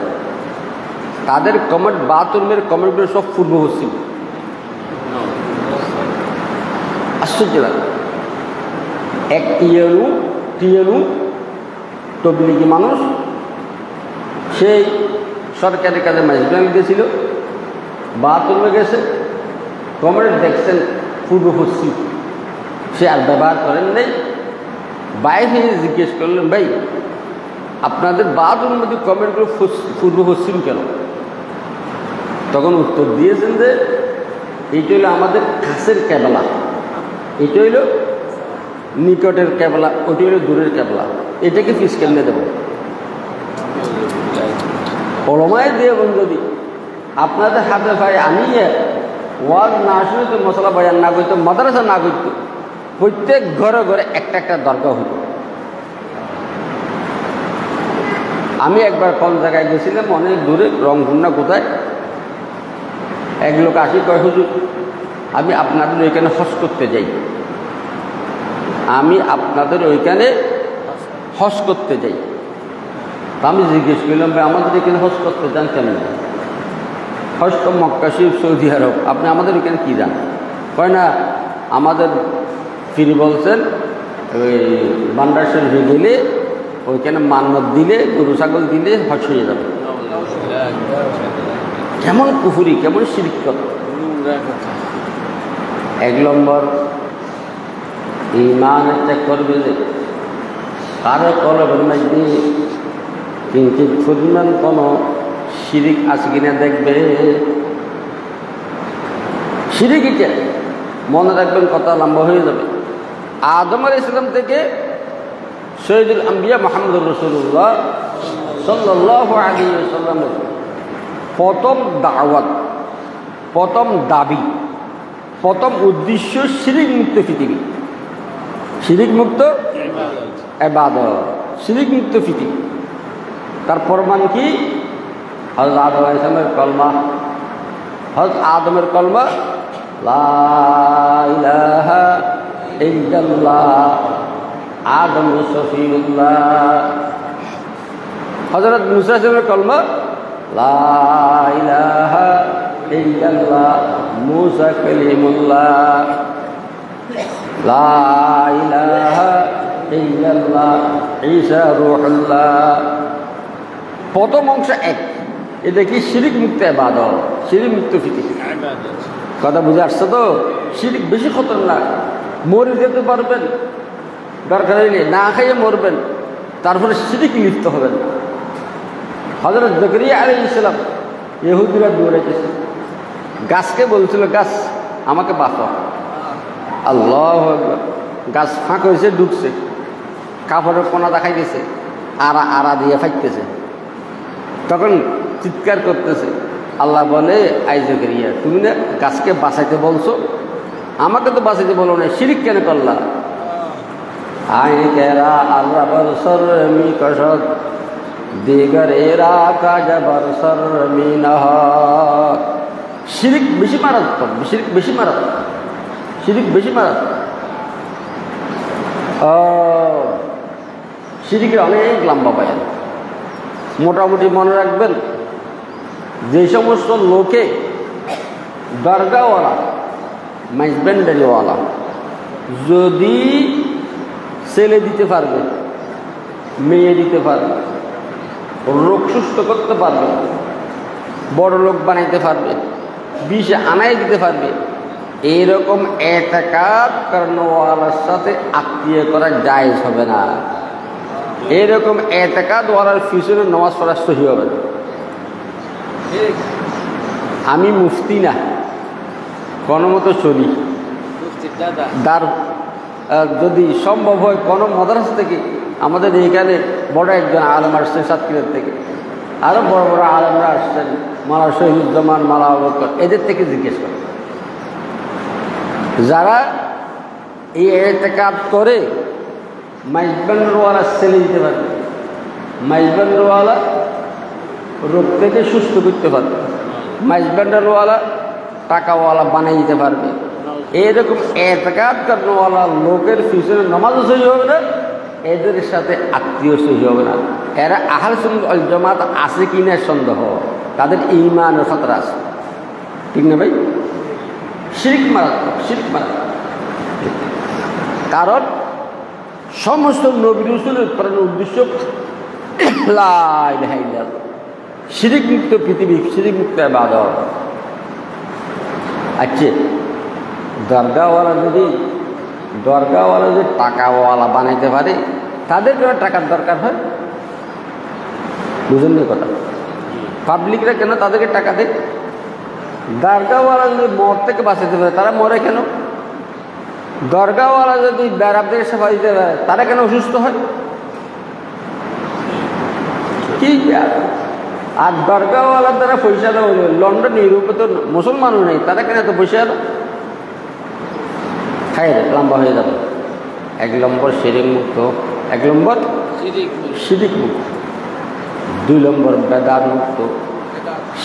তাদের কমেন্ট, বাথরুমের কমেন্টগুলো সব পূর্ব পশ্চিম। আশ্চর্য লাগে। এক টিএনু তবলিগি মানুষ, সেই সরকারি কাজে মাইজবান গেছিল, বাথরুমে গেছে, কমেন্ট দেখছেন পূর্ব পশ্চিম, সে আর ব্যবহার করেন নাই। বাইরে জিজ্ঞেস করলেন, ভাই আপনাদের বাথরুমের মধ্যে কমেন্টগুলো পূর্ব পশ্চিম কেন? তখন উত্তর দিয়েছেন যে এইটা হইল আমাদের কাছের কেবলা, এটা হইল নিকটের কেবলা, ওটা হইল দূরের কেবলা, এটাকে ফিস কেমনে দেব? ওলমায় দিয়ে যদি আপনাদের হাতে ভাই আনিয়ে ওয়াজ না শুনে তো মশলা বাজার না করতো, মাদ্রাসা না করতো, প্রত্যেক ঘরে ঘরে একটা একটা দরগা হতো। আমি একবার কোন জায়গায় গেছিলাম, অনেক দূরে, রংপুর না কোথায়, এক লোক আসি কয়, হুজুর আমি আপনাদের ওইখানে হজ করতে যাই, আমি আপনাদের ওইখানে হজ করতে যাই। তা আমি জিজ্ঞেস করলাম, ভাই আমাদের এখানে হজ করতে যান কেমন? হজ তো মক্কা শরীফ, সৌদি আরব, আপনি আমাদের ওইখানে কী যান? কয় না, আমাদের ফিরি বলছেন ওই বান্ডার শরীফে গেলে ওইখানে মান্নত দিলে, গরু ছাগল দিলে হজ হয়ে যাবে। কেমন কুফুরি, কেমন শিরক কথা। 1 নম্বর ঈমান চেক করবে যে কারো কলবের মধ্যে কিঞ্চিত পরিমাণ কোনো শিরিক আছে কিনা দেখবে। শিরিক এটা মনে রাখবেন, কথা লম্বা হয়ে যাবে। আদম আলাইহিস সালাম থেকে সৈয়দুল আম্বিয়া মুহাম্মদুর রাসূলুল্লাহ সাল্লাল্লাহু আলাইহি ওয়াসাল্লামের প্রথম দাওয়াত, প্রথম দাবি, প্রথম উদ্দেশ্য শিরিক মুক্ত পৃথিবী, শিরিক মুক্ত ইবাদত, শিরিক মুক্ত পৃথিবী। তার প্রমাণ কি? হযরত আদম আলাইহিস সালামের কলমা, হযরত আদমের কলমা লা ইলাহা ইল্লাল্লাহ আদম সফিউল্লাহ। হযরত মুসা সাহেবের কলমা লা ইলাহা ইল্লাল্লাহ মুসা কালিমুল্লাহ, লা ইলাহা ইল্লাল্লাহ ঈসা রূহুল্লাহ। প্রথম অংশ এক, এটা কি শিরিক মুক্ত ইবাদত, শিরিক মুক্ত পৃথিবী। কথা বুঝে আসছে তো? শিরিক বেশি খতরনাক, মরে যেতে পারবেন, দরকার হইলে না খাইয়ে মরবেন, তারপরে শিরিক লিপ্ত হবেন। হযরত জাকারিয়া আলাইহিস সালাম ইহুদিরা দৌড়াইতেছে, গাছকে বলছিল, গাছ আমাকে বাঁচাও। আল্লাহু আকবার। গাছ ফাঁক হয়েছে, ঢুকছে, কাপড়ের কোনা দেখাইতেছে, আড়া দিয়ে ফাইতেছে, তখন চিৎকার করতেছে। আল্লাহ বলে, আই জাকারিয়া তুমি না গাছকে বাঁচাইতে বলছো, আমাকে তো বাঁচাইতে বলো না, শিরিক কেন করলা? আয় কেরা আল্লাহ বরসর মি কসদ দিগর এরা কাজবর সর মি নহ। শিরিক বেশি মারাত্মক, শিরিক বেশি মারাত্মক, শিরিক বেশি মারাত্মক। শিরিকের অনেক লম্বা বয়ান। মোটামুটি মনে রাখবেন, যে সমস্ত লোকে দরগাওয়ালা মাইজবেন্ডারিওয়ালা যদি ছেলে দিতে পারবে, মেয়ে দিতে পারবে, রোগ সুস্থ করতে পারবে, বড় লোক বানাইতে পারবে, 20 আনাই দিতে পারবে, এইরকম এতেকাদ করানোয়ালার সাথে আত্মীয় করা জায়েজ হবে না। এইরকম এতেকাদ ওয়ালার পিছনে নামাজ পড়া সহি হবে না। আমি মুফতি না, কোনো মতো চলি। যদি সম্ভব হয় কোনো মাদ্রাসা থেকে, আমাদের এইখানে বড় একজন আলেম আসছেন সাতক্ষীরার থেকে, আরও বড় বড় আলেমরা আসছেন, মালা শহীদুজ্জামান, মালা আবুবকর, এদের থেকে জিজ্ঞেস করে যারা এই এতেকাদ করে মাইজবান্ডওয়ালা ছেলে দিতে পারবে, মাইজবান্ডওয়ালা রোগ থেকে সুস্থ করতে পারবে, মাইজবান্ডওয়ালা টাকাওয়ালা বানিয়ে দিতে পারবে। এইরকম এতেকাদ করানোওয়ালা লোকের পিছনে নামাজও সহি হবে না, এদের সাথে আত্মীয় সহি হবে না। এরা আহলে সুন্নাত ওয়াল জামাত আছে কি না সন্দেহ, তাদের ঈমানের খতরা আছে, ঠিক না ভাই? শিরক মারাত্মক, শিরক মারাত্মক। কারণ সমস্ত নবী রাসূলের প্রেরণার উদ্দেশ্য লা ইলাহা ইল্লাল্লাহ, শিরক মুক্ত পৃথিবী, শিরক মুক্ত ইবাদত। আচ্ছা, দরগাওয়ালা যদি টাকাওয়ালা বানাইতে পারে, তাদের কেন টাকার দরকার হয়? বুঝেন না কথা? পাবলিকরা কেন তাদেরকে টাকা দেয়? দরগাওয়ালা যদি মদ থেকে বাঁচাতে পারে, তারা মরে কেন? দরগাওয়ালা যদি বেড়াবদের সেবা দিতে পারে, তারা কেন অসুস্থ হয়? কি আর দরগাওয়ালার দ্বারা পয়সা দেওয়া হলো, লন্ডন ইউরোপে তো মুসলমানও নেই, তারা কেন এত পয়সা দেয়? খাই লম্বা হয়ে যাবে। 1 নম্বর শিরিক মুক্ত, 1 নম্বর শিরিক মুক্ত, 2 নম্বর বেদাত মুক্ত।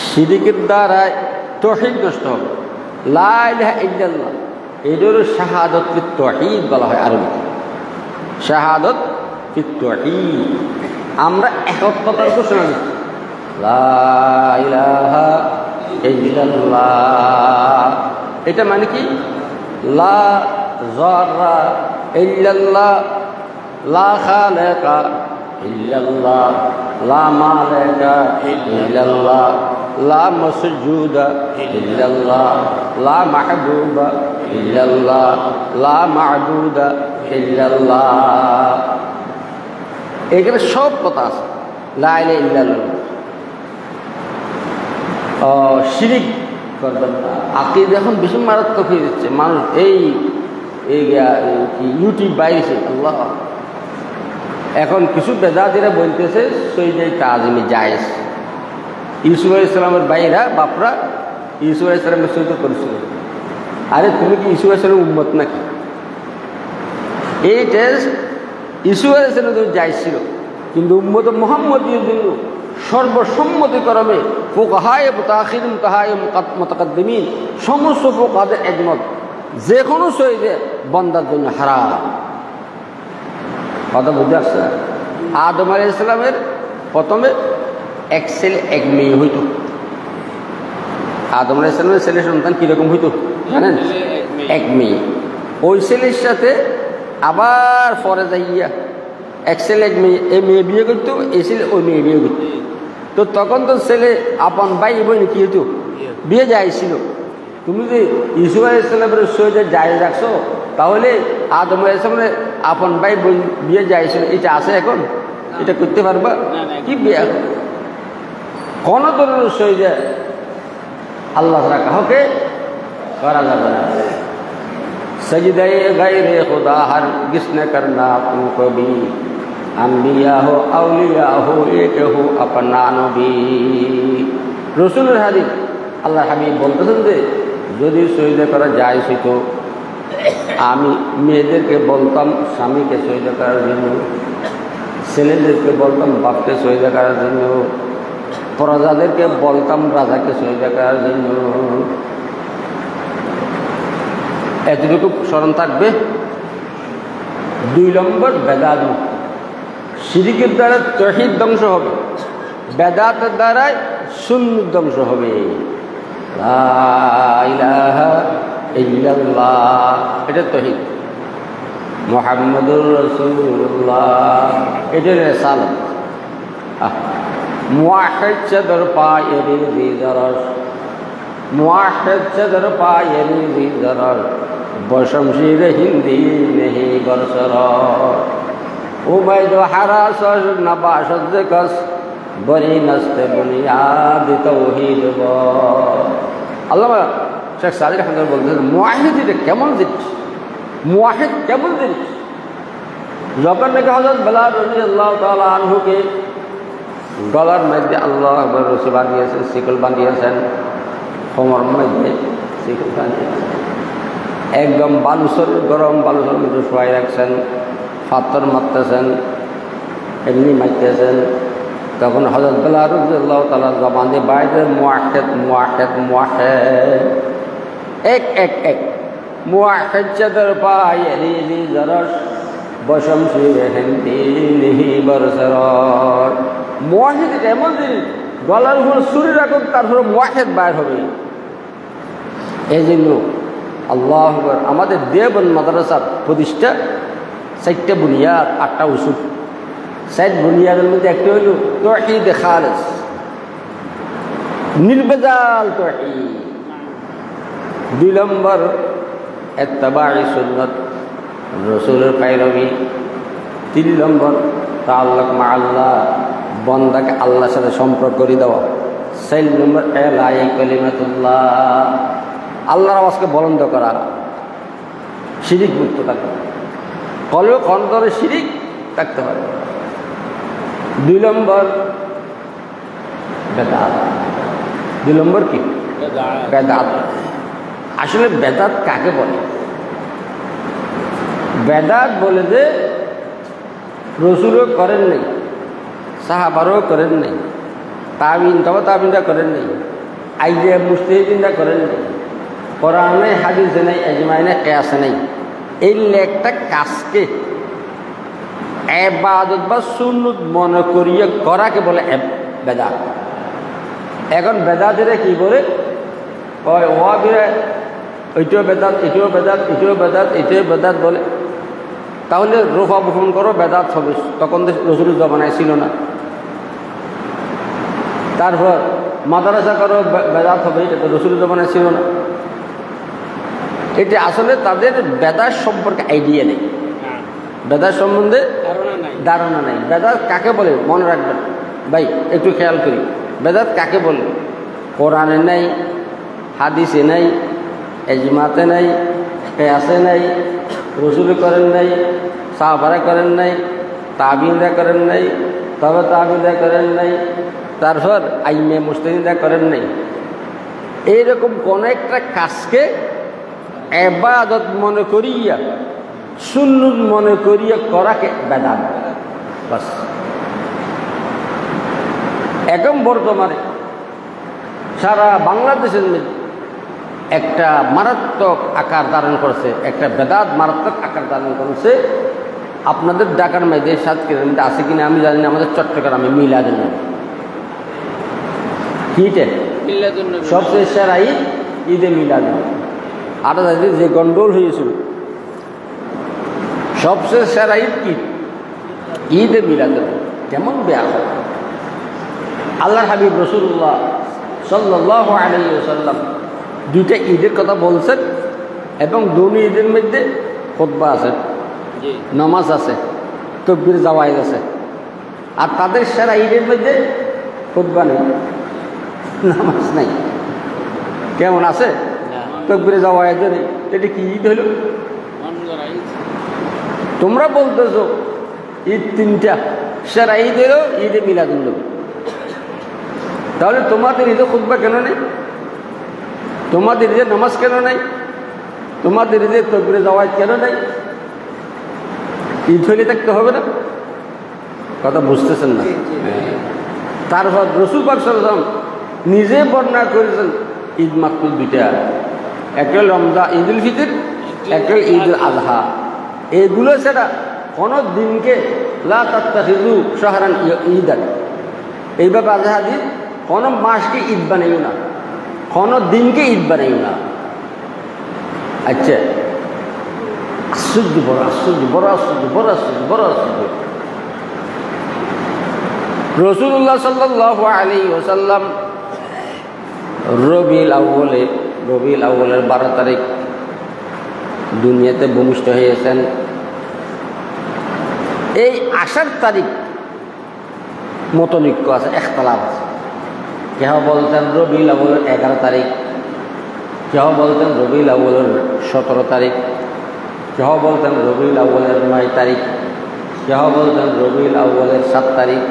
শিরিকের দ্বারায় তাওহীদ নষ্ট হবে। লা ইলাহা ইল্লাল্লাহ, এটার শাহাদাত ফি তাওহীদ বলা হয় আরবিতে, শাহাদাত ফি তাওহীদ। আমরা একত্বতার ঘোষণা দিচ্ছি, লা ইলাহা ইল্লাল্লাহ। এটা মানে কি? লা যারা ইল্লাল্লাহ, লা খালাকা ইল্লাল্লাহ, লা মালিকা ইল্লাল্লাহ, লা মাসজুদা ইল্লাল্লাহ, লা মাহবুবা ইল্লাল্লাহ, লা মা'বুদা ইল্লাল্লাহ। এখানে সব কথা আছে, লা ইলাহা ইল্লাল্লাহ। শিরিক করবেন না। আকীদা এখন বেশি মারাত্মক হয়ে যাচ্ছে। মানুষ এই ইউটিউব বাইরেছে, আল্লাহ, এখন কিছু বেদাতিরা বলতেছে সৈয়দে তাজিমে জায়েজ। ইউসুফ আলাইহিস সালামের ভাইরা বাপরা ইউসুফ আলাইহিস সালামের সৈয়দ করেছিল। আরে তুমি কি ইউসুফ আলাইহিস সালামের উম্মত নাকি? এই টেস্ট ইউসুফ আলাইহিস সালামের জন্য জায়েজ ছিল, কিন্তু উম্মত মুহাম্মদীর জন্য সর্বসম্মতিক্রমে ফুকাহায়ে মুতাআখির, মুতাহায়ে মুতাকাদ্দিমিন, সমস্ত ফুকাহাদের একমত, যে কোনো সৈয়দে বান্দার জন্য হারাম। কথা বুঝতে আসছে? আদম আলাইহিস সালামের প্রথমে 1 ছেলে 1 মেয়ে হইত। আদম আলাইহিস সালামের ছেলে সন্তান কীরকম হইত জানেন? 1 মেয়ে। ওই ছেলের সাথে আবার পরে যাইয়া 1 ছেলে 1 মেয়ে, এই মেয়ে বিয়ে করতো, এই ছেলে ওই মেয়ে বিয়ে করতো। তো তখন তো ছেলে আপন ভাই বোন কি হতো? বিয়ে যাইছিল। তুমি যে ইউসুফ আলাইহিস সালামের সৈয়দে জায়েজ রাখছো, তাহলে আদম আলাইহিস সালামের আপন ভাই বোন বিয়ে যাইছিল, এটা আছে এখন? এটা করতে পারবা? কি বিয়ে? কোন ধরনের সৈয়দে আল্লাহ ছাড়া কাউকে করা যাবে না। সজদায়ে গায়রে খুদা হরগিজ ন করনা তুমকো ভি, আম্বিয়া হো আউলিয়া হো এক হো আপনা নবী। রাসূলের হাদিস, আল্লাহর হাবিব বলতেছেন যে যদি সজদা করা জায়েজ হইতো আমি মেয়েদেরকে বলতাম স্বামীকে শহীদ করার জন্য, ছেলেদেরকে বলতাম বাপকে শহীদ করার জন্য, প্রজাদেরকে বলতাম রাজাকে শহীদ করার জন্য। এতটুকু স্মরণ থাকবে। 2 নম্বর বেদাত মুক্ত। শিরকের দ্বারা তৌহিদ ধ্বংস হবে, বেদাতের দ্বারাই সুন্নাত ধ্বংস হবে। লা ইলাহা ইল্লাল্লাহ, এটা তৌহিদ। মুহাম্মাদুর রাসূলুল্লাহ, এটা রিসালাত। মুওয়াহিদ চাদর পায়ে রিজি দরস, মুওয়াহিদ চাদর পায়ে রিজি দরস, বশমশির হিন্দি নেহি বরসর, উবাইদ হারাস নবাশদ কস, বনি নস্তে বুনিয়াদ তৌহিদ ব। আল্লামা শেখ সাদিক আহমদ বলতেছেন মুওয়াহিদ এটা কেমন জিনিস, মুওয়াহিদ কেমন জিনিস। যখন নাকি হযরত বেলাল রাদিয়াল্লাহু তাআলা আনহুকে গলার মধ্যে আল্লাহু আকবার রশি বাঁধিয়েছেন, শিকল বাঁধিয়েছেন, কোমর মধ্যে শিকল বাঁধিয়েছেন, একদম বালুসর গরম বালুসর মধ্যে শোয়াই রাখছেন, পাথর মারতেছেন, এমনি মারতেছেন। তখন হযরত বেলাল রাদিয়াল্লাহু তাআলা জবান দিয়ে বাইরে মুওয়াহিদ মুওয়াহিদ মুওয়াহিদ, এক এক এক মুওয়াহিদ চাদর পায়ে রিজি জরস, বশমশির হিন্দি নেহি বরসর। মুওয়াহিদ এমন জিনিস, গলার উপর ছুরি রাখুন তারপরে মুওয়াহিদ বাইর হবে। এই জন্য আল্লাহু আকবার। আমাদের দেওবন্দ মাদ্রাসার প্রতিষ্ঠা 4টা বুনিয়াদ 8টা উসুল। 4 বুনিয়াদের মধ্যে একটা হইল তাওহীদ খালিস, নির্ভেজাল তাওহীদ। 2 নম্বর ইত্তিবা'i সুন্নাত, রাসূলের পায়রবি। 3 নম্বর তাআল্লুক মা আল্লাহ, বান্দাকে আল্লাহর সাথে সম্পর্ক করে দেওয়া। 4 নম্বর ইলাই কালিমাতুল্লাহ, আল্লাহর আওয়াজকে বলন্দ করা, শিরিক মুক্ত থাকতে হবে, কলবে অন্তরে শিরিক থাকতে হবে। 2 নম্বর বেদাত। 2 নম্বর কি? বেদাত। আসলে বেদাত কাকে বলে? বেদাত বলে যে রাসূলও করেন নাই, সাহাবারও করেন নাই, তাবিনরা করেন নাই, আইজে মুজতাহিদিনরা করেন নাই, কোরআনে হাদিসে নাই, ইজমায়ে নাই, কিয়াসে নাই। এই একটা কাজকে ইবাদত বা সুন্নত মনে করিয়ে করাকে বলে বেদাত। এখন বেদাতেরা কি বলে? ওয়াহাবিরা এইটাও বেদাত, এটাও বেদাত, এটাও বেদাত, এটাও বেদাত বলে। তাহলে রোফা বহন করো, বেদাত হবে। তখন তো রাসূলের জমানায় ছিল না। তারপর মাদ্রাসা করো, বেদাত হবে, এটা তো রাসূলের জমানায় ছিল না। এটা আসলে তাদের বেদাত সম্পর্কে আইডিয়া নেই, বেদাত সম্বন্ধে ধারণা নেই। বেদাত কাকে বলে মনে রাখবেন ভাই, একটু খেয়াল করি। বেদাত কাকে বলে? কোরআনে নাই, হাদিসে নাই, ইজমাতে নাই, কিয়াসে নাই, রাসূল করেন নাই, সাহাবারা করেন নাই, তাবিনরা করেন নাই, তবে তাবিনরা করেন নাই, তারপর আইমে মুজতাহিদরা করেন নাই। এইরকম কোন একটা কাজকে ইবাদত মনে করিয়া, সুন্নত মনে করিয়া করাকে বেদাত বাস। এখন বর্তমানে সারা বাংলাদেশের মধ্যে একটা মারাত্মক আকার ধারণ করছে, একটা বেদাত মারাত্মক আকার ধারণ করেছে। আপনাদের ঢাকার মধ্যে 7 কিলোমিটার আছে কিনা আমি জানি না, আমাদের চট্টগ্রামে মিলাদুন্নবী, কিটা সবচেয়ে সেরা ঈদ, ঈদে মিলাদুন্নবী। আর যে গন্ডগোল হয়েছিল, সবচেয়ে সেরা ঈদ কি? ঈদে মিলাদুন্নবী। কেমন বেয়া হয়! আল্লাহর হাবিব রাসূলুল্লাহ সাল্লাল্লাহু আলাইহি ওয়াসাল্লাম 2টা ঈদের কথা বলছেন এবং 2 ঈদের মধ্যে খুতবা আছে, নামাজ আছে, তাকবীর জাওয়াজ আছে। আর তাদের সেরা ঈদের মধ্যে খুতবা নেই, নামাজ নাই। কেমন আছে? তাকবীর জাওয়াজ নেই। এটা কি ঈদ হলো? তোমরা বলতেছো ঈদ 3টা, সেরা ঈদ হলো ঈদে মিলাদুন্নবী। তাহলে তোমাদের ঈদে খুতবা কেন নেই? তোমাদের ঈদে নামাজ কেন নেই? তোমাদের যে তকবিরে জাওয়াজ কেন নাই? ঈদ হইলে থাকতে হবে না? কথা বুঝতেছেন না? তারপর রাসূল পাক সাল্লাল্লাহু আলাইহি ওয়াসাল্লাম নিজে বর্ণনা করেছেন ঈদ মাত্র দুইটা, একটা রমজান ঈদুল ফিতর, একটা ঈদুল আযহা। এগুলো ছাড়া কোনো দিনকে লা তাত্তাখিযু শাহরান ঈদান, এইভাবে আযহা দিন কোনো মাসকে ঈদ বানাইও না, কোনো দিনকে ঈদ বানাইও না। আচ্ছা, আশ্চর্য, বড় আশ্চর্য, বড় আশ্চর্য, বড় আশ্চর্য, বড় আশ্চর্য। রাসূলুল্লাহ সাল্লাল্লাহু আলাইহি ওয়াসাল্লাম রবিউল আউয়ালের 12 তারিখ দুনিয়াতে ভূমিষ্ঠ হয়েছেন। এই আসার তারিখ মতনৈক্য আছে, ইখতিলাফ আছে। কেউ বলতেন রবিউল আউয়ালের 11 তারিখ, কেউ বলতেন রবিউল আউয়ালের 17 তারিখ, কেউ বলতেন রবিউল আউয়ালের 9 তারিখ, কেউ বলতেন রবিউল আউয়ালের 7 তারিখ,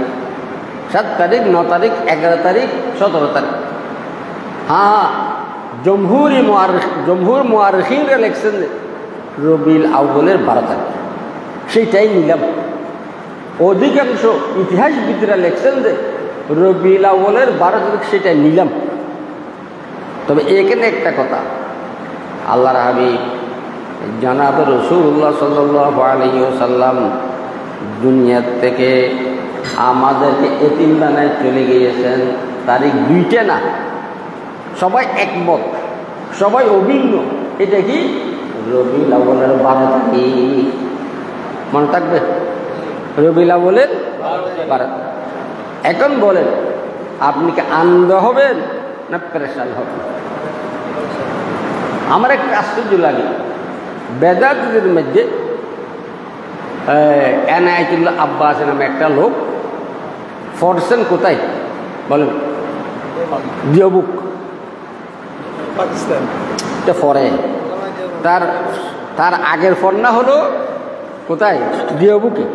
7 তারিখ, 9 তারিখ, 11 তারিখ, 17 তারিখ। হ্যাঁ, জমহুর মুআররিখিনরা লিখছেন রবিউল আউয়ালের 12 তারিখ, সেইটাই নিলাম। অধিকাংশ ইতিহাসবিদরা লিখছেন যে রবিউল আউয়ালের 12 তারিখ, সেটাই নিলাম। তবে এখানে একটা কথা, আল্লাহর হাবিব জনাব রাসূলুল্লাহ সাল্লাল্লাহু আলাইহি ওয়াসাল্লাম দুনিয়া থেকে আমাদেরকে এতিম বানায় চলে গিয়েছেন তারিখ দুইটা না, সবাই একমত, সবাই অভিন্ন। এটা কি? রবিউল আউয়ালের 12 তারিখ। মনে থাকবে? রবিউল আউয়ালের 12। এখন বলেন, আপনি কি আনন্দ হবেন না পেরেশান হবেন? আমার একটা আশ্চর্য লাগে, বেদাতদের মধ্যে এনায়েতুল্লাহ আব্বাস নামে একটা লোক পড়ছেন কোথায় বলেন? দিওবুক, পাকিস্তান। পরে তার আগের ফন্না হলো কোথায়? দিওবুকে।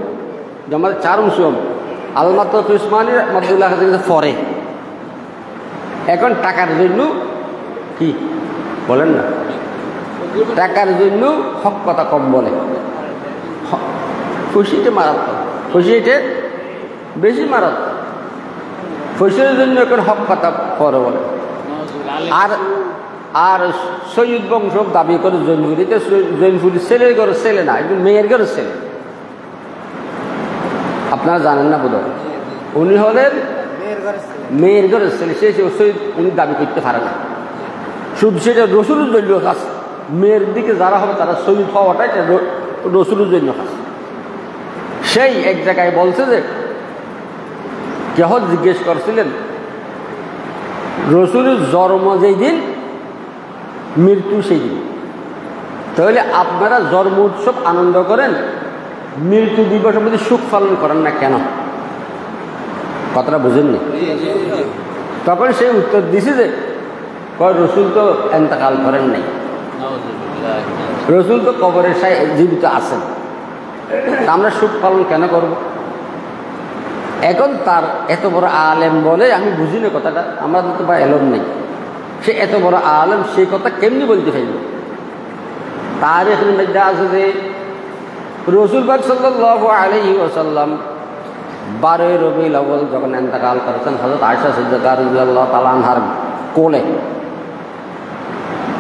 আমাদের 4 মুসলিম আলমাত উসমানী রহমাতুল্লাহ পরে। এখন টাকার জন্য কি বলেন না, টাকার জন্য হক কথা কম বলে। খুশিতে মারাত্মক, খুশিতে বেশি মারাত্মক। খুশির জন্য এখন হক কথা পরে বলে। আর সৈয়দ বংশ দাবি করে জৈনপুরিতে, জৈনপুরির ছেলের ঘরের ছেলে না, একটু মেয়ের ঘরের ছেলে। আপনারা জানেন না বোধ হয়, উনি হলেন মেয়ের ঘরের ছেলে। সে সৈয়দ উনি দাবি করতে পারে না, শুধু সেটা রসুলের জন্য কাজ। মেয়ের দিকে যারা হবে তারা সৈয়দ হওয়াটাই রসুলের জন্য কাজ। সেই এক জায়গায় বলছে যে কেহ জিজ্ঞেস করছিলেন রসুলের জন্ম যেই দিন, মৃত্যু সেই দিন, তাহলে আপনারা জন্ম উৎসব আনন্দ করেন, মৃত্যু দিবসের মধ্যে সুখ পালন করেন না কেন? কথাটা বুঝেননি? তখন সে উত্তর দিছে যে রসুল তো এন্তেকাল করেন নাই, রসুল তো কবরের জীবিত আছেন, আমরা সুখ পালন কেন করব? এখন তার এত বড় আলেম বলে, আমি বুঝি না কথাটা, আমরা তো বা এলম নেই, সে এত বড় আলেম সেই কথা কেমনি বলতে চাইল? তার এখানে মধ্যে আছে যে রাসূল পাক সাল্লাল্লাহু আলাইহি ওয়াসাল্লাম 12 রবিউল আউয়াল যখন ইন্তেকাল করেছেন হযরত আয়েশা সিদ্দিকা রাদিয়াল্লাহু তাআলা আনহার কোলে,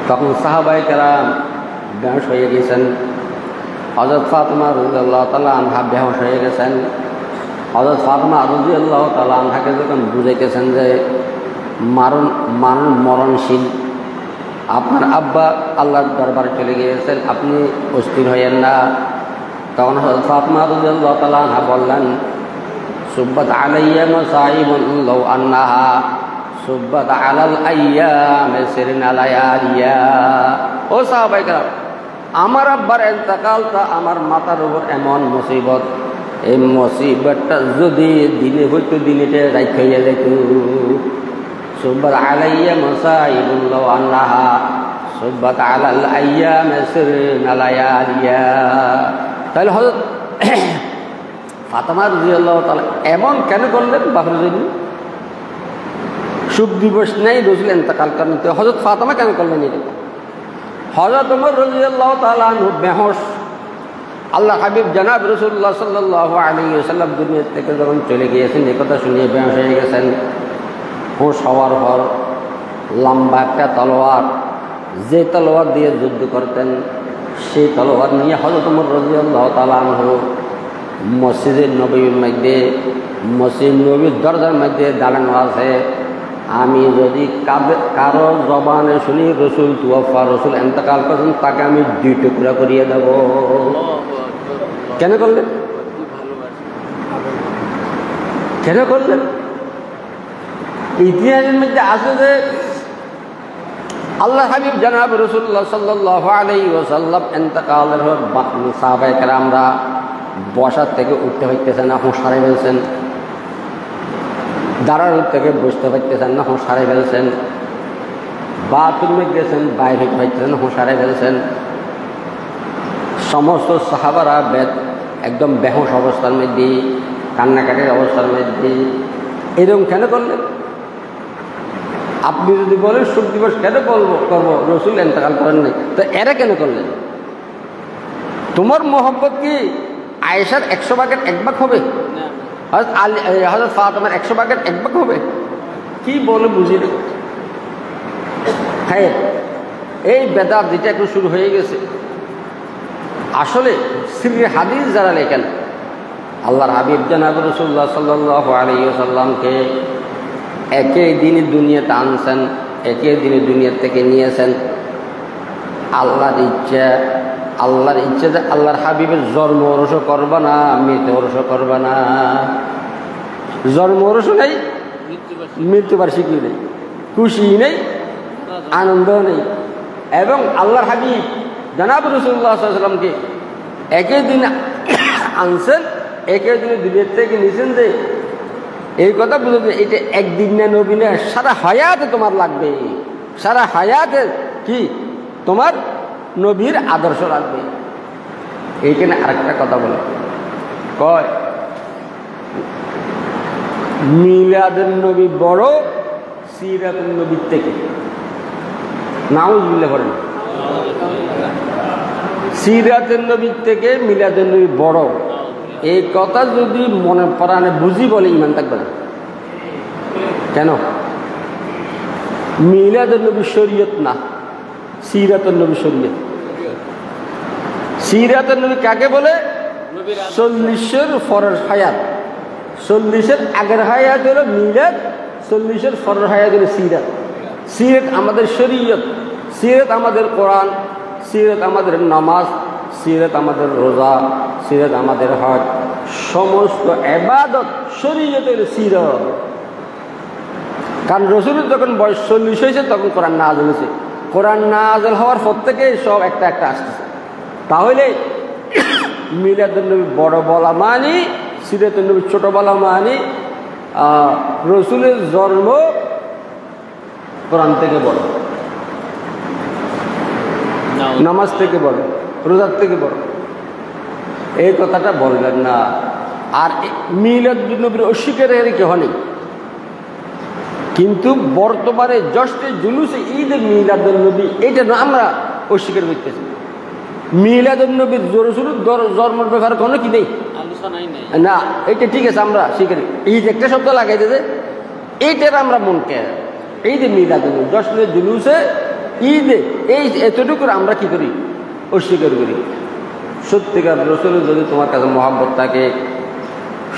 তখন সাহাবায়ে কেরাম বেহুশ হয়ে গেছেন। হযরত ফাতিমা রাদিয়াল্লাহু তাআলা আনহা বেহুশ হয়ে গেছেন। হযরত ফাতিমা রাদিয়াল্লাহু তাআলা আনহাকে যখন বুঝাইতেছেন যে মরণশীল, আপনার আব্বা আল্লাহর দরবারে চলে গিয়েছেন, আপনি অস্থির হইয়েন না। তখন হযরত ফাতিমা রাদিয়াল্লাহু তাআলা আনহা বললেন, সুব্বাত আলাইয়া মাসাইবুন লাউ আন্নাহা সুব্বাত আলাল আইয়াম সিরনা লায়ালিয়া। ও সাহাবায়ে কেরাম, আমার আব্বার ইন্তেকালটা আমার মাথার উপর এমন মুসিবত, এই মুসিবতটা যদি দিনে হইতো দিনেতে রাইত হইয়া যাইত। সুব্বাত আলাইয়া মাসাইবুন লাউ আন্নাহা সুব্বাত আলাল আইয়াম সিরনা লায়ালিয়া। তাহলে হযরত ফাতিমা রাদিয়াল্লাহু তাআলা এমন কেন করলেন? বাপের জন্য সুখ দিবস নেই, রসুল ইন্তেকাল করেন, তো হযরত ফাতিমা কেন করলেন এরকম? হযরত ওমর রাদিয়াল্লাহু তাআলা আনহু বেহুশ। আল্লাহ হাবিব জনাব রাসূলুল্লাহ সাল্লাল্লাহু আলাইহি ওয়াসাল্লাম দুনিয়া থেকে যখন চলে গিয়েছেন এই কথা শুনে বেহুশ হয়ে গেছেন। হুঁশ হওয়ার পর লম্বা একটা তলোয়ার, যে তলোয়ার দিয়ে যুদ্ধ করতেন সেই তলোয়ার নিয়ে হযরত ওমর রাদিয়াল্লাহু তাআলা আনহু মসজিদে নববীর মধ্যে, মসজিদ নবীর দরজার মধ্যে দাঁড়ানো আছে। আমি যদি কারো জবানে শুনি রসুল তুয়াফা, রসুল এন্তেকাল করেন, তাকে আমি 2 টুকরা করিয়ে দেব। কেন করলেন? কেন করলেন? ইতিহাসের মধ্যে আছে যে আল্লাহ হাবিব জনাব রাসূলুল্লাহ সাল্লাল্লাহু আলাইহি ওয়াসাল্লাম এন্তেকালের পর সাহাবায়ে কেরামরা বসার থেকে উঠতে পারতেছেন না, হুঁশ হারিয়ে ফেলছেন। দাঁড়ানোর থেকে বসতে পারতেছেন না, হুঁশ হারিয়ে ফেলছেন। বাথরুমে গেছেন, বাইরে পাইতেছেন, হুঁশ হারিয়ে ফেলছেন। সমস্ত সাহাবারা একদম বেহুশ অবস্থার মধ্যে, কান্নাকাটির অবস্থার মধ্যে। এরকম কেন করলেন? আপনি যদি বলেন শোক দিবস কেন করবো, রসুল এন্তেকাল করেন নাই, তো এরা কেন করলেন? তোমার মোহব্বত কি আয়েশার 100 ভাগের 1 ভাগ হবে? হযরত ফাতেমার 100 ভাগের 1 ভাগ হবে? কি বলে বুঝি না। হ্যাঁ, এই বেদাত যেটা একটু শুরু হয়ে গেছে। আসলে সিররে হাদিস যারা লেখেন, আল্লাহর হাবিব জনাব রাসূলুল্লাহ সাল্লাল্লাহু আলাইহি ওয়াসাল্লামকে একই দিনে দুনিয়াতে আনছেন, একই দিনে দুনিয়া থেকে নিয়েছেন। আল্লাহর ইচ্ছা যে আল্লাহর হাবিবের জন্ম ওরসও করবা না, মৃত্যু ওরসও করবা না। জন্ম ওরসও নেই, মৃত্যুবার্ষিকী নেই, খুশি নেই, আনন্দ নেই। এবং আল্লাহর হাবিব জনাব রাসূলুল্লাহ সাল্লাল্লাহু আলাইহি ওয়াসাল্লামকে একই দিন আনছেন, একই দিনে দুনিয়া থেকে নিয়েছেন। যে এই কথা বুঝতে, এটা একদিন না, নবী না, সারা হায়াতে তোমার লাগবে। সারা হায়াতে কি তোমার নবীর আদর্শ লাগবে। এইখানে আরেকটা কথা বলে কয়, মিলাদুন নবী বড় সিরাতুন নবীর থেকে। নাউজুবিল্লাহ বলেন। সিরাতুন নবীর থেকে মিলাদুন নবী বড়, এই কথা যদি মনে প্রাণে বুঝি বলে ইমান থাকবে না। কেন? মিলাদুন নবী শরীয়ত না, সিরাতুন নবী শরীয়ত। সিরাতুন নবী কাকে বলে? 40-এর পরের হায়াত। 40-এর আগের হায়াত হলো মিলাদ, 40-এর পরের হায়াত হলো সিরাত। সিরাত আমাদের শরীয়ত, সিরাত আমাদের কোরআন, সিরাত আমাদের নামাজ, সিরাত আমাদের রোজা, সিরাত আমাদের হজ, সমস্ত ইবাদত শরীয়ত হলো সিরাত। কারণ রাসূলের যখন বয়স 40 হয়েছে তখন কোরআন নাযিল হয়েছে। কোরআন নাযিল হওয়ার পর থেকে সব একটা একটা আসতেছে। তাহলে মিলাদুন নবী বড় বলা মানি, সিরাতুন নবী ছোট বলা মানি, রাসূলের জন্ম কোরআন থেকে বড়, নামাজ থেকে বড়, রোজার থেকে বড়। এই কথাটা বলবেন না। আর মিলাদুন নবীর অস্বীকারের কেউ নেই। কিন্তু বর্তমানে জশ্নে জুলুসে ঈদে মিলাদুন নবী, এটা আমরা অস্বীকার করতেছি। মিলাদুন নবীর রাসূলের জন্মের ব্যাপারে কোনো কি নেই, আলোচনাই নেই না। এটা ঠিক আছে, আমরা স্বীকারি। ঈদ একটা শব্দ লাগাইতে যে এইটার আমরা মনকে ঈদে মিলাদুন নবী, জশ্নে জুলুসে ঈদে, এই এতটুকু আমরা কি করি? অস্বীকার করি। সত্যিকার রাসূলের যদি তোমার কাছে মহব্বত থাকে,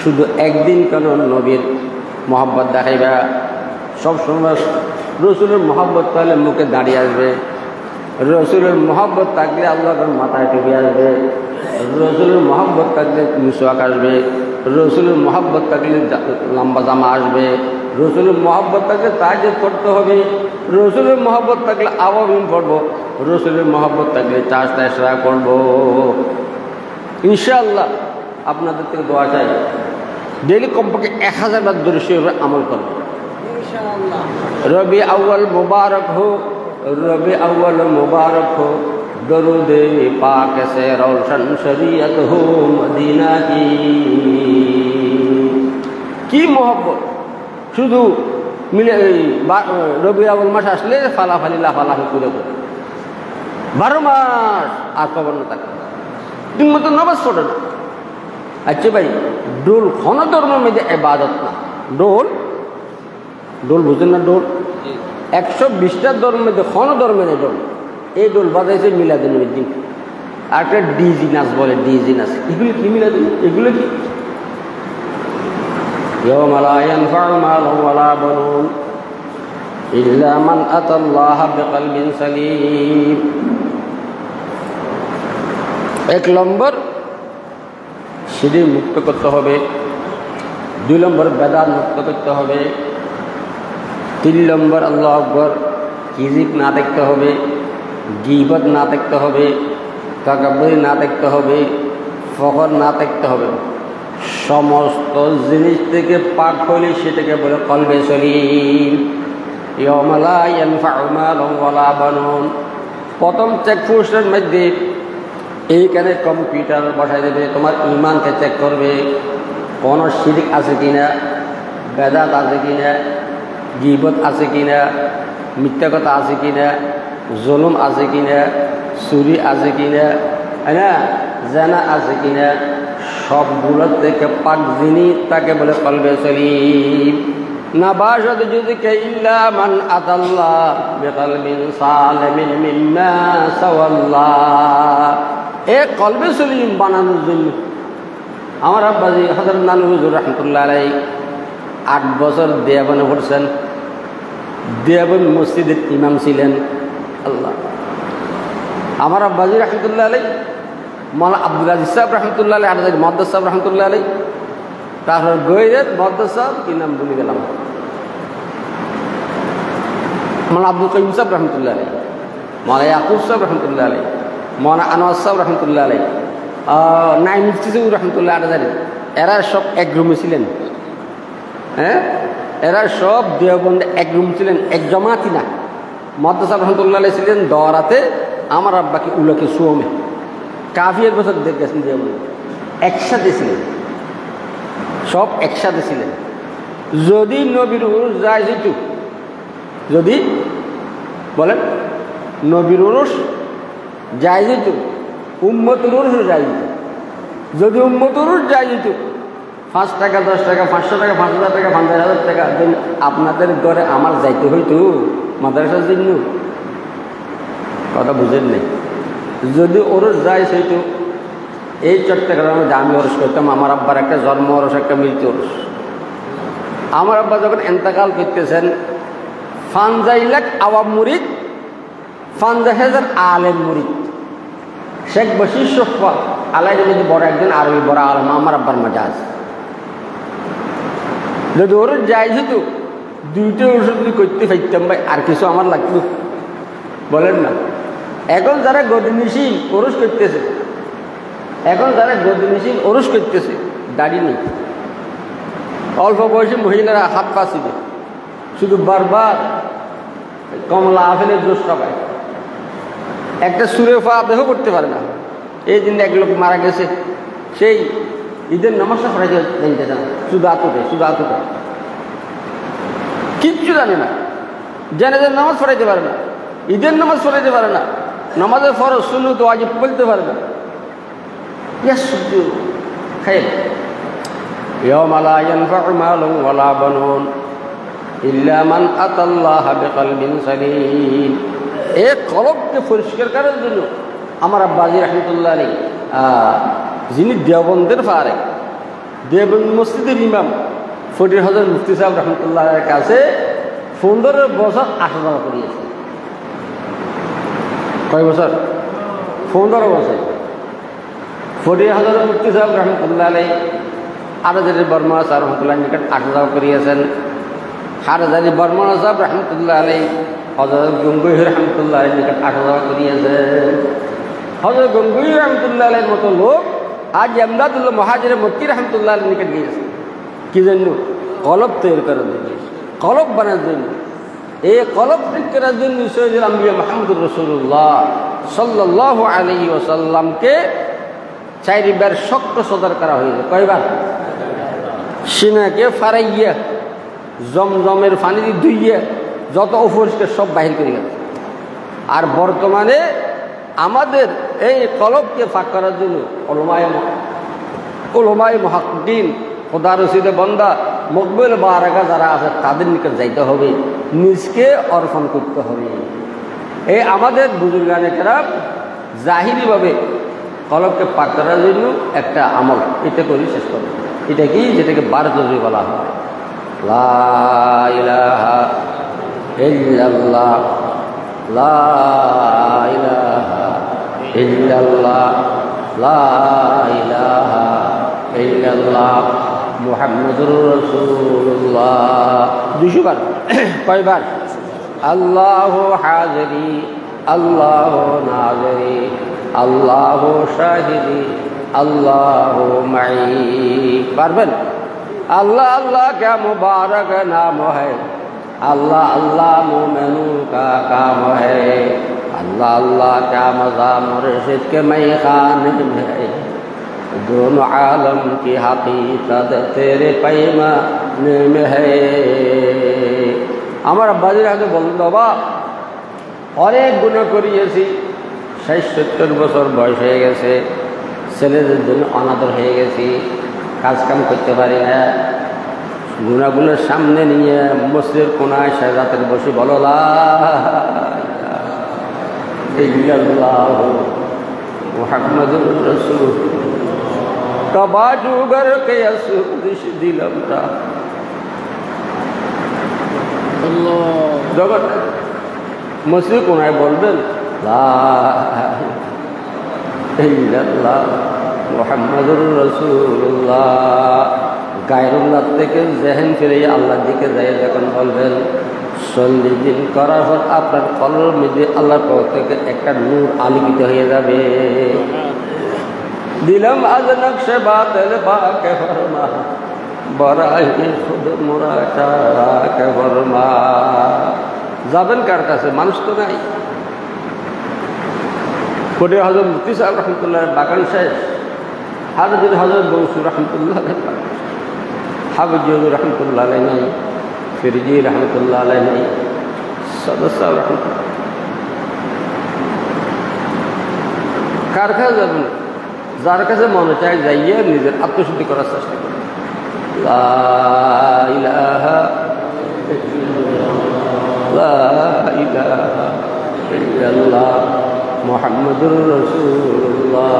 শুধু একদিন কেন নবীর মহব্বত দেখাইবা। সবসময় রাসূলের মহব্বত তাহলে মুখে দাঁড়িয়ে আসবে। রাসূলের মহব্বত থাকলে আল্লাহর মাথায় টুপি আসবে। রাসূলের মহব্বত থাকলে মিসওয়াক আসবে। রাসূলের মহব্বত থাকলে লম্বা জামা আসবে। রাসূলের মহব্বত থাকলে তাহাজ্জুদ পড়তে হবে। রাসূলের মহব্বত থাকলে আওয়ামিন পড়বো। রাসূলের মহব্বত থাকলে চাষটা এসরা করবো। ইনশাআল্লাহ আপনাদের থেকে দোয়া চাই, ডেইলি কমপক্ষে 1000 বার দরুদ শরীফ আমল করবো। রবি আউয়াল মুবারক হো, রবি আউয়াল মুবারক হো, দরুদে পাক সে রৌশন শরিয়ত হো মদিনা কি মোহব্বত। শুধু মিলে রবি আউয়াল মাস আসলে ফালাফালি লাফালাফি করে 12 মাস আর কবর না থাকে, ঠিক মতো নামাজ পড়ে না। আচ্ছা ভাই, ডোল কোন ধর্মের মধ্যে ইবাদত না? ডোল ডোল বুঝেন না? ডোল 120টা ধর্মের মধ্যে কোন ধর্মের নেই ডোল। এই ডোল বাজাইছে মিলাদুন্নবীর দিন। আর একটা ডিজি নাচ বলে, ডিজি নাচ। এগুলো কি মিলাদুন? এগুলো কি? ইয়াওমা লা ইয়ানফা'ু মালুন ওয়ালা বানুন ইল্লা মান আতাল্লাহা বিকলবিন সালিম। 1 নম্বর শিরক মুক্ত করতে হবে, 2 নম্বর বেদাত মুক্ত করতে হবে, 3 নম্বর আল্লাহু আকবার কিজিব না দেখতে হবে, গীবত না দেখতে হবে, তাকাব্বুরি না দেখতে হবে, ফখর না দেখতে হবে। সমস্ত জিনিস থেকে পাক হলে সেটাকে বলে কলবে সলিম। ইয়াওমা লা ইয়ানফা'ু মালুন ওয়ালা বানুন। প্রথম চেকপোস্টের মধ্যে এইখানে কম্পিউটার বসাই দেবে, তোমার ইমানকে চেক করবে, কোনো শিরক আছে কিনা, বেদাত আছে কিনা, গীবত আছে কিনা, মিথ্যা কথা আছে কিনা, জুলুম আছে কিনা, চুরি আছে কিনা, হ্যাঁ না, জানা আছে কিনা, সবগুলো থেকে পাক জিনিস তাকে বলে কলবে সলিম। না বাসাদ যুদিকে ইল্লা মান আতাল্লাহ বিকলবিন সালিমিন মিম্মা সাওয়াল্লাহ। এ কলবে সলিম বানানোর জন্য আমার আব্বাজি হযরত নানু হুজুর রাহমাতুল্লাহ আলাইহি 8 বছর দেওবন্দে পড়ছেন। দেওবন্দ মসজিদের ইমাম ছিলেন। আল্লাহ, আমার আব্বাজি রাহমাতুল্লাহ আলাইহি মাওলানা আব্দুল আজিজ সাহেব রাহমাতুল্লাহ আলাইহি, আর মুহাদ্দিস সাহেব রাহমাতুল্লাহ আলাইহি, তারপর গয়রের মুহাদ্দিস সাহেব কি নাম ভুলে গেলাম, মাওলানা আব্দুল কাইয়ুম সাহেব রাহমাতুল্লাহ আলাইহি, মাওলানা ইয়াকুব সাহেব রাহমাতুল্লাহ আলাইহি, মাওলানা আনোয়ার সাহেব রাহমাতুল্লাহ আলাইহি, নাইম মুফতি সাহেব রাহমাতুল্লাহ আলাইহি, এরা সব এক রুমে ছিলেন। হ্যাঁ, এরা সব দেওবন্দে এক রুম ছিলেন, এক জমাতি না। মুহাদ্দিস সাহেব রাহমাতুল্লাহ আলাইহি ছিলেন দরাতে, আমার আব্বাকে উলাকে সুমে কাফি 1 বছর দেখ গেছেন দেওবন্দে, একসাথে ছিলেন, সব একসাথে ছিলেন। যদি নবীর উরুস যায় যেত, যদি বলেন নবীর উরুস যায় যেত, উম্মতুল উরুস যায় যেত। যদি উম্মতুল উরুস যায় যেত, 5 টাকা 10 টাকা 500 টাকা 5000 টাকা 5000 টাকা আপনাদের ঘরে আমার যাইতে হইতো মাদ্রাসার জন্য। কথা বুঝেন নেই? যদি ওরস যায় সেহেতু এই চট্টগ্রামে আমি ওরস করতাম। আমার আব্বার একটা জন্ম ওরস, একটা মৃত্যু ওরস। আমার আব্বা যখন এন্তেকাল করতেছেন, 50 লাখ আওয়াম মুরিদ, 50,000 আলেম মুরিদ। শেখ বশির শফা আলাই যদি বড় একজন আরবি বড় আলম, আমার আব্বার মাজাজ। যদি ওর যাই যেহেতু 2টা ওষুধ করতে পারতাম ভাই, আর কিছু আমার লাগতো? বলেন না। এখন যারা গদিনিশীল ওরস করতেছে, এখন যারা গদিনিশীল ওরস করতেছে, দাড়ি নেই, অল্প বয়সী মহিলারা হাত পা ছিল, শুধু বারবার কমলা আপেলের জোশ খাবায়, একটা সুরে ফা দেহ করতে পারে না। এই দিন এক লোক মারা গেছে, সেই ঈদের নামাজটা পড়াইতে জানতে জানা, শুধু আতুতে, শুধু আতুতে, কিচ্ছু জানে না। জানাজার নামাজ পড়াইতে পারে না, ঈদের নামাজ পড়াইতে পারে না, নামাজের ফরজ সুন্নত ওয়াজিব বলতে পারে না। ইয়াওমা লা ইয়ানফা'ু মালুন ওয়ালা বানুন ইল্লা মান আতাল্লাহা বিকলবিন সালিম। এই কলবকে পরিষ্কার করার জন্য আমার আব্বাজি রাহমাতুল্লাহ আলাইহি, যিনি দেওবন্দের ফারেক, দেওবন্দ মসজিদের ইমাম ফরিদ হযরত মুফতি সাহেব রাহমাতুল্লাহ আলাইহির কাছে 15 বছর 8 টাকা করিয়েছে। কয় বছর? 15 বছর। ফরিদ হযরত মুফতি সাহেব রাহমাতুল্লাহ আলাইহি হারজারি বর্মা সাহেব রাহমাতুল্লাহ নিকট 8 টাকা করিয়েছেন। হারজারি বর্মা সাহেব রাহমাতুল্লাহ আলাইহি হযরত গঙ্গুই রাহমাতুল্লাহ আলাইহি নিকট 8 টাকা করিয়েছেন। হযরত গঙ্গুই রাহমাতুল্লাহ আলাইহির মতো লোক আজ ইমদাদুল মুহাজির মক্কি রাহমাতুল্লাহ আলাইহি নিকট গিয়েছে। কি জন্য? কলব তৈরি করার জন্য, কলব বানানোর জন্য। এই কলব ঠিক করার জন্য সৈয়দুল আম্বিয়া মুহাম্মদুর রাসূলুল্লাহ সাল্লাল্লাহু আলাইহি ওয়াসাল্লামকে 4 বার শক্ত সদর করা হয়েছে। কয়বার? সিনাকে ফারাইয়া জমজমের পানি দিয়ে ধুইয়া যত অপরিষ্কার সব বাহির করে গেছে। আর বর্তমানে আমাদের এই কলবকে ফাঁক করার জন্য ওলামায়ে মুহাক্কিকিন খোদা রসিদে বন্দা মকবুল বারাকা যারা আছে তাদের নিকট যাইতে হবে, নিজকে অর্পণ করতে হবে। এই আমাদের বুজুর্গানে কেরাম জাহিরিভাবে কলবকে পাক করার জন্য একটা আমল এটা করি শেষ করে। এটা কি? যেটাকে বারজরি বলা হয়। লা ইলাহা ইল্লাল্লাহ, লা ইলাহা ইল্লাল্লাহ, লা ইলাহা ইল্লাল্লাহ মুহাম্মাদুর রাসূলুল্লাহ। 200 বার। কয়বার? আল্লাহু হাজিরি, আল্লাহু নাজিরি, আল্লাহু শাহিদি, আল্লাহু মাই। পারবেন? अल्लाह अल्लाह क्या मुबारक नाम है, अल्लाह अल्लाह मोमिनों का काम है, अल्लाह अल्लाह क्या मज़ा मुर्शिद के मई खाने में है, दोनों आलम की हकीकत तेरे पैमाने में है। আমার আব্বাজির হাতে বলুন, বাবা অনেক গুনাহ করিয়েছি, 60-70 বছর বয়স হয়ে গেছে, ছেলেদের জন্য অনাদর হয়ে গেছি, কাজ কাম করতে পারি না। গুনাহগুলোর সামনে নিয়ে মসজিদের কোনায় সাজাতের বসে বলো লা ইল্লাল্লাহু মুহাম্মাদুর রাসূল, তবাজুগর কে আসুদিশ দিলমটা জগৎ মসজিদ কোনায় বলবেন লা ইল্লাল্লাহ মুহাম্মাদুর রাসূলুল্লাহ। গায়রুল্লাহ থেকে জেহেন ফিরে আল্লাহর দিকে যাই যখন বলবেন, 40 দিন করার পর আপনার কলবের মধ্যে আল্লাহর পক্ষ থেকে একটা নূর আলোকিত হয়ে যাবে। দিলাম আজ নকশে বাতিল পাকে ফরমা, বরাই খুদ মুরাকাকে ফরমা। যাবেন কার কাছে? মানুষ তো নাই। কোটে হযরত মুফতি সাহেব রহমতুল্লাহ বাগান শেষ, হাজরত হযরত বংশু রহমতুল্লাহ, হাবিজুর রহমতুল্লাহ আলাই নাই, ফিরজি রহমতুল্লাহ আলাই নাই, সদস্য রহমতুল্লাহ। কার কাছে যাবেন? যার কাছে মনে চায় যাইয়ে নিজের আত্মশুদ্ধি করার চেষ্টা করুন। লা ইলাহা ইল্লাল্লাহ, লা ইলাহা ইল্লাল্লাহ মুহাম্মাদুর রাসূলুল্লাহ।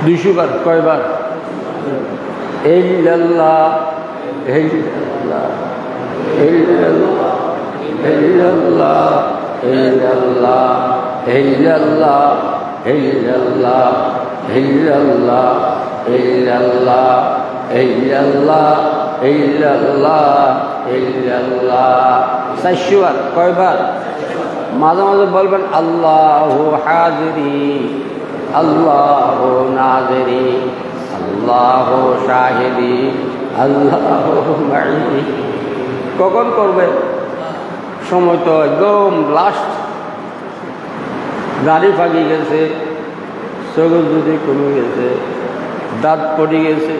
200 বার। কয়বার? ইল্লাল্লাহ ইল্লাল্লাহ ইল্লাল্লাহ ইল্লাল্লাহ ইল্লাল্লাহ ইল্লাল্লাহ ইল্লাল্লাহ ইল্লাল্লাহ ইল্লাল্লাহ ইল্লাল্লাহ ইল্লাল্লাহ ইল্লাল্লাহ। 400 বার। কয়বার? মাঝে মাঝে বলবেন আল্লাহু হাজিরি, আল্লাহু নাজিরি, আল্লাহু শাহিদি, আল্লাহু মাই। কখন করবে? সময় তো একদম লাস্ট, দাড়ি ফাঁকি গেছে, চোখ যদি কমে গেছে, দাঁত পড়ে গেছে,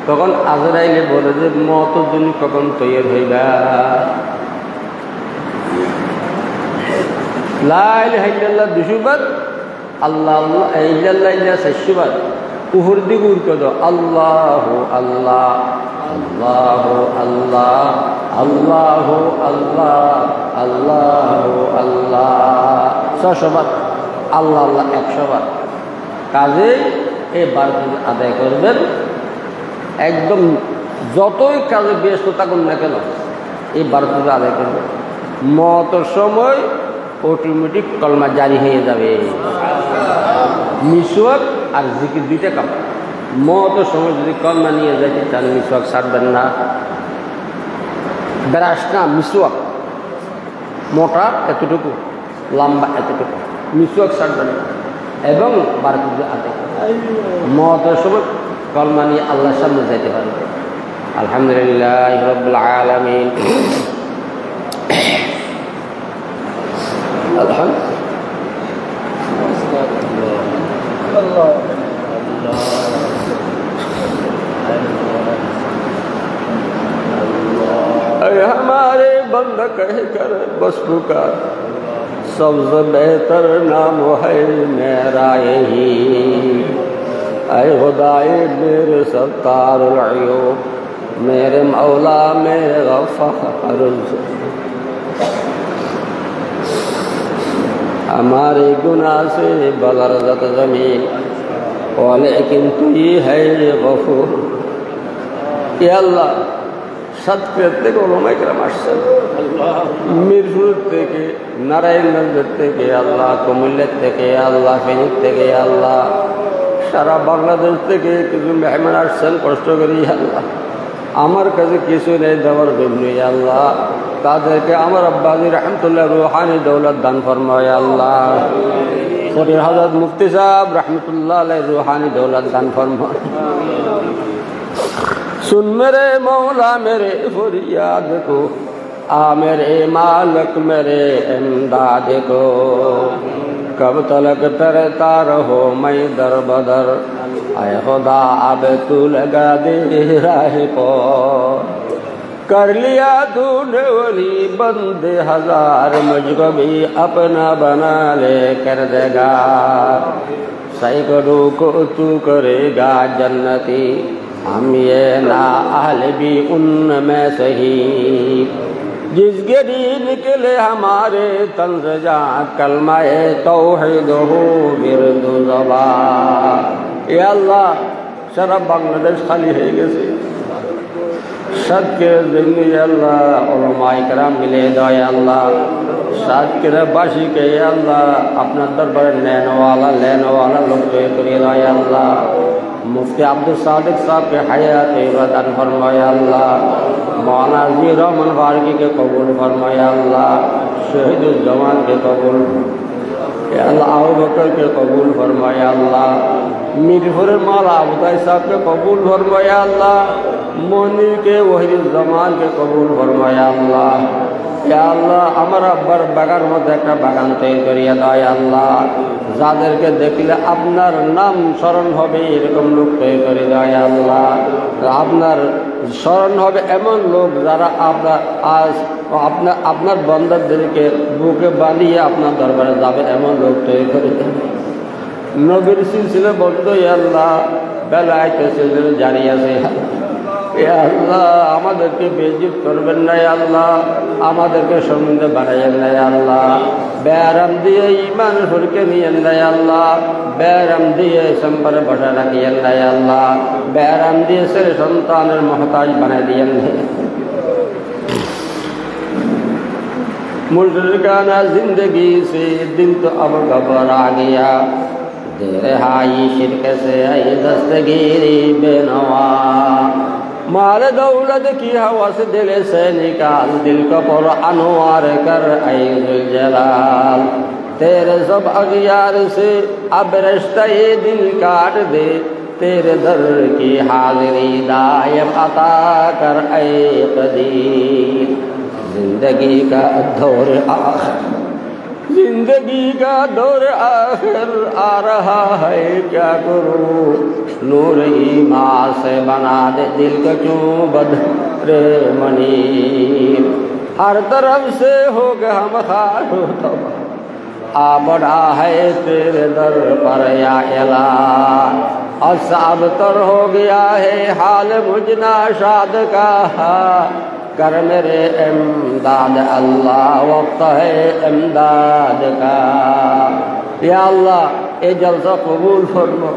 তখন আজরাইলে বলে যে মতের জন্য কখন তৈরি হইবা। লা ইলাহা ইল্লাল্লাহ 200 বার, আল্লাহ আল্লাহ ইল্লাল্লাহ ইল্লাহ 400 বার। উপর দিকে উড়কে দাও, আল্লাহু আল্লাহ, আল্লাহু আল্লাহ, আল্লাহু আল্লাহ, আল্লাহু আল্লাহ 600 বার, আল্লাহ আল্লাহ 100 বার। কাজে এই বারটি আদায় করবেন। একদম যতই কাজে ব্যস্ত থাকুন না কেন, এই বারটি আদায় করবেন। মতের সময় অটোমেটিক কলমা জারি হয়ে যাবে। মিসওয়াক আর জিকির 2টা কাম। মতের সময় যদি কলমা নিয়ে যাইতে চান, মিসওয়াক ছাড়বেন না। ব্রাশ না, মিসওয়াক মোটা এতটুকু, লম্বা এতটুকু, মিসওয়াক ছাড়বেন না। এবং বারটি আদায় মতের সময় কলমা নিয়ে আল্লাহর সামনে যাইতে পারবে। আলহামদুলিল্লাহ রাব্বিল আলামিন। हमारे बंद कह कर बस पुकार, सबसे बेहतर नाम है मेरा यही, ऐ खुदाए मेरे सत्तारुल अयूब, मेरे मौला मेरे गफ्फारुल। हमारे गुनाह से बलरज़त ज़मीन, लेकिन तू ही है गफूर। या अल्लाह सत्कृत्य को रोमाई करम আসছেন মিরপুর থেকে, নারায়ণগঞ্জ থেকে, আল্লাহ কুমিল্লা থেকে, আল্লাহ ফেনী থেকে, আল্লাহ সারা বাংলাদেশ থেকে কিছু মেহমান আসছেন কষ্ট করি। আল্লাহ আমার কাছে কিছু নেই দেওয়ার জন্য, আল্লাহ তাদেরকে আমার আব্বাজি রহমতুল্লাহ রুহানি দৌলত দান ফরমায়। আল্লাহ ফরিদ হযরত মুফতি সাহেব রহমতুল্লাহ আলাইহি রুহানি দৌলত দান ফরমায়। सुन मेरे मौला मेरे फरियाद को, आ मेरे मालिक मेरे इमदाद को, कब तलक तरता रहो मैं दर बदर, आए खुदा अब तू लगा दे राह पर। कर लिया तूने वली बंदे हजार, मुझको भी अपना बना ले कर देगा, सैकड़ों को तू करेगा जन्नती, हम ये ना अहल भी उनमें सही, जिसके दीन के लिए हमारे तन से जहाँ कलमाए तौहीद हो बिरदु ज़बान। या अल्लाह सारा बांग्लादेश खाली है गए सद के जिंदगी। अल्लाह उलमाए किराम मिले दो। या अल्लाह साद के बाशी के अल्लाह अपना दरबार लेने वाला लोग तो करिए दो। या अल्लाह मुफ्ती अब्दुल सादिक साहब के हयात दान फरमाया। अल्लाह मौलाना जी रहमान फारूकी के कबूल फरमाया। अल्लाह शहीदुज़्ज़मान के कबूल, या अल्लाह अबू बकर के कबूल फरमाया। अल्लाह मीरपुर मौला अबूताई साहब के कबूल फरमाया। अल्लाह मोनी के वहीदुज़्ज़मान के कबूल फरमाया। अल्लाह या अल्लाह আমার আব্বার বাগান মধ্যে একটা বাগান তৈরি করিয়া দাও। আল্লাহ যাদেরকে দেখলে আপনার নাম স্মরণ হবে এরকম লোক তৈরি করে দাও। আল্লাহ আপনার স্মরণ হবে এমন লোক যারা আপনার বান্দাদেরকে বুকে বাঁধিয়ে আপনার দরবারে যাবে এমন লোক তৈরি করে দেন। নবীর সিলসিলা বন্ধ। আল্লাহ বেলায়েত সিলসিলা জারি আছে। আল্লাহ আমাদেরকে বেইজ্জত করবেন না। আল্লাহ আমাদেরকে শর্মিন্দা বানাইয়েন না। আল্লাহ ব্যারাম দিয়ে ইমান ফুরকে নিয়েন না। আল্লাহ ব্যারাম দিয়ে সম্পর্ক বসা রাখিয়েন না। আল্লাহ ব্যারাম দিয়ে ছেলে সন্তানের মহতাজ বানাই দিয়েন না। मुशरिकाना जिंदगी से दिन तो अब घबरा गया, दे रहाई शिरक से आई दस्तगीरी बेनवा, माल दौलत की हवा से दिल से निकाल, दिल को पर अनवार कर ऐ जुल जलाल, तेरे सब अगियार से अब रिश्ता ये दिल काट दे, तेरे दर की हाजिरी दायम अता कर ऐ कदीर। जिंदगी का दौर आखिर, जिंदगी का दौर आखिर आ रहा है, क्या करूं नूर ईमान से बना दे दिल को क्यों बदरे मनीर। हर तरफ से हो गया हम खारो तबाह, आ बढ़ा है तेरे दर पर या इलाह, और सब तर हो गया है हाल मुझना शाद का, कर मेरे इमदाद अल्लाह वक्त है इमदाद का। या अल्लाह ये जलसा कबूल फरमा,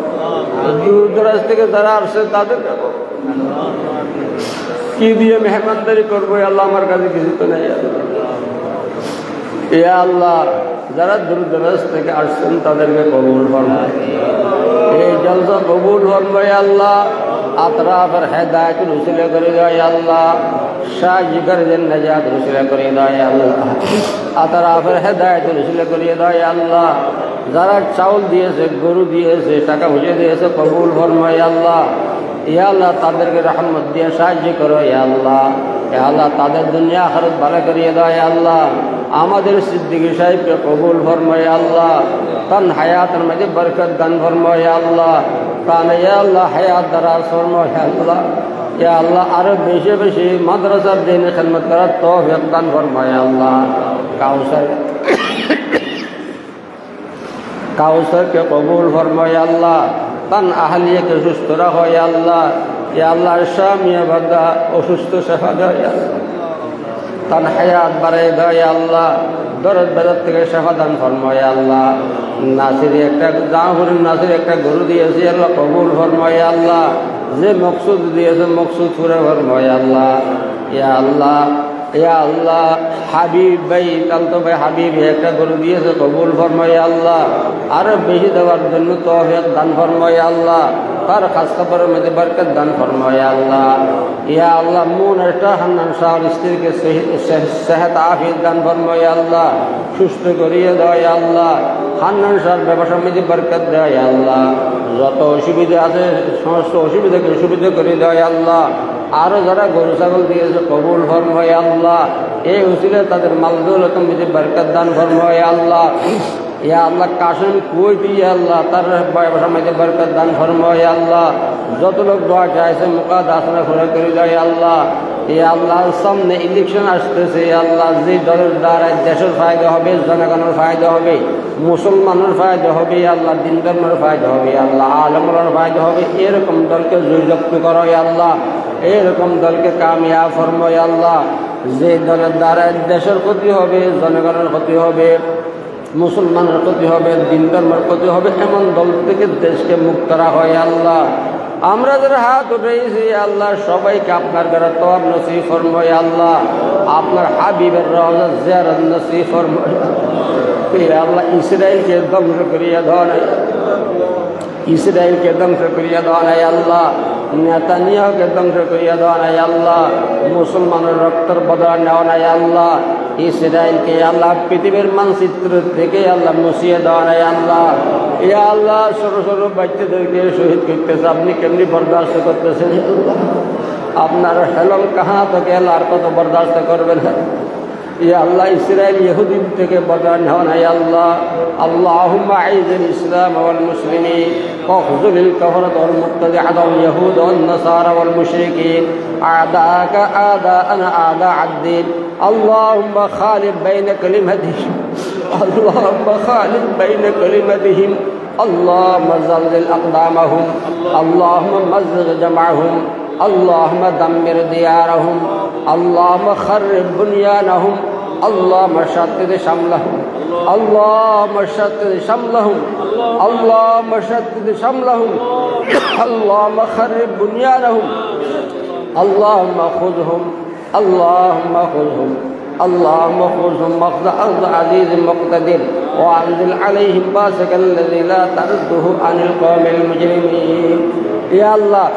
दूर दराज থেকে যারা আসছে তাদেরকে কি দিয়ে মেহমানদারি করবো। আল্লাহ আমার কাছে কিছু তো নেই। ইয়া আল্লাহ যারা দূর দরাজ থেকে আসছেন তাদেরকে কবুল ফরমা, এই জলসা কবুল ফরমা। আল্লাহ আতরাফের হেদায়েত রুসিলা করে দাও। আল্লাহ শাহ জিগর জেন নাজাত রুসিলা করে দাও। আল্লাহ আতরাফের হেদায়েত রুসিলা করে দাও। আল্লাহ যারা চাউল দিয়েছে, গরু দিয়েছে, টাকা পয়সা দিয়েছে কবুল ফরমা। আল্লাহ ইয়া আল্লাহ তাদেরকে রহমত দিয়ে সাহায্য করো। ইয়া আল্লাহ, ইয়া আল্লাহ তাদের দুনিয়া আখিরাত ভালো করিয়ে দাও। ইয়া আল্লাহ আমাদের সিদ্দিকী সাহেবকে কবুল ফরমা। ইয়া আল্লাহ তান হায়াতের মধ্যে বরকত দান ফরমা। ইয়া আল্লাহ তান ইয়া আল্লাহ হায়াত দারাজ ফরমা। ইয়া আল্লাহ, ইয়া আল্লাহ আরো বেশি বেশি মাদ্রাসার দিনে খিদমত করার তৌফিক দান ফরমা। ইয়া আল্লাহ কাউসার কাউসারকে কবুল ফরমায় আল্লাহ, তান আহলিয়াকে সুস্থ রাখো আল্লাহ। ইয়া আল্লাহ স্বামী বান্দা অসুস্থ শেফা দাও আল্লাহ, তান হায়াত বাড়াই দাও আল্লাহ, দরদ বেদর থেকে শেফা দান ফরমায় আল্লাহ। নাসির একটা জাহুরের নাসির একটা গরু দিয়েছি আল্লাহ, কবুল ফরমায় আল্লাহ। যে মকসুদ দিয়েছে মকসুদ পুরে ফরমায় আল্লাহ। ইয়া আল্লাহ, ইয়া আল্লাহ হাবিব ভাই তালতো ভাই হাবিব একটা গরু দিয়েছে, কবুল ফরমায় আল্লাহ। আরো বেশি দেওয়ার জন্য তৌফিক দান ফরমায় আল্লাহ। তার খাস খবরের মধ্যে বরকত দান ফরমায় আল্লাহ। ইয়া আল্লাহ মুন একটা হান্নান শাহর স্ত্রীকে সেহত আফিয়ত দান ফরমায় আল্লাহ, সুস্থ করিয়ে দেয় আল্লাহ। হান্নান শাহর ব্যবসার মধ্যে বরকত দেয় আল্লাহ। যত অসুবিধা আছে সমস্ত অসুবিধাকে সুবিধা করে দেয় আল্লাহ। আরো যারা গরু ছাগল দিয়েছে কবুল ফরমায় আল্লাহ। এই উসিলে তাদের মাল দৌলতের মধ্যে বরকত দান ফরমায় আল্লাহ। ইয়া আল্লাহ কাশেম কুয়েতি ইয়া আল্লাহ তার ব্যবসার মধ্যে বরকত দান ফরমায় আল্লাহ। যত লোক দোয়া চাইছে মুকাদ আসনা ঘুরে করে দেয় আল্লাহ। ইয়া আল্লাহ সামনে ইলেকশন আসতেছে আল্লাহ, যে দলের দ্বারা দেশের ফায়দা হবে, জনগণের ফায়দা হবে, মুসলমানের ফায়দা হবে আল্লাহ, দিন ধর্মের ফায়দা হবে আল্লাহ, আলমের ফায়দা হবে, এরকম দলকে জয়যুক্ত করো আল্লাহ। এরকম দলকে কামিয়াব ফরমায় আল্লাহ। যে দলের দ্বারা দেশের ক্ষতি হবে, জনগণের ক্ষতি হবে, মুসলমানের ক্ষতি হবে, দিন ধর্মের ক্ষতি হবে, এমন দল থেকে দেশকে মুক্ত করা হয় আল্লাহ। আমরা যারা হাত উঠেছি আল্লাহ সবাইকে আপনার ঘরে তওয়াব নসিব ফরমায় আল্লাহ। আপনার হাবিবের রওজা জিয়ারত নসিব ফরমায় আল্লাহ। ইসরায়েলকে ধ্বংস করিয়া দাও না, ইসরায়েলকে ধ্বংস করিয়া দাও না আল্লাহ। নেতানিয়াহুকে ধ্বংস করিয়া দাও না আল্লাহ। মুসলমানের রক্তের বদলা নেওয়া নাই আল্লাহ। ইসরায়েলকে আল্লাহ পৃথিবীর মানচিত্র থেকে আল্লাহ মুছিয়ে দেওয়া নাই আল্লাহ। ইয়া আল্লাহ ছোট ছোট বাচ্চাদেরকে শহীদ করতেছে, আপনি কেমনি বরদাস্ত করতেছেন? আপনার হেলম কাহা থেকে আল্লাহ আর কত বরদাস্ত করবেন? ইয়া আল্লাহ ইসরায়েল ইহুদি থেকে বদলা নেওয়া নাই আল্লাহ। আল্লাহুম্মা আইজিল ইসলাম ওয়াল মুসলিমিন ওয়াখযুলিল কাফারাত ওয়াল মুবতাদিআত ওয়াল ইয়াহুদ ওয়ান নাসারা ওয়াল মুশরিকিন আ'দাআকা আ'দাআনা আ'দাআদ-দ্বীন। আল্লাহুম্মা খালিফ বাইনা কালিমাতিহিম, আল্লাহুম্মা খালিফ বাইনা কালিমাতিহিম, আল্লাহুম্মা যালজিল আকদামাহুম, আল্লাহুম্মা মাযযিগ জামআহুম, اللهم دمر ديارهم، اللهم خرب بنيانهم، اللهم شتت شملهم، اللهم شتت شملهم، اللهم شتت شملهم، اللهم خرب بنيانهم، اللهم خذهم، اللهم خذهم، اللهم خذهم مخذ أرض عزيز مقتدر، وأنزل عليهم باسك الذي لا ترده عن القوم المجرمين। يا الله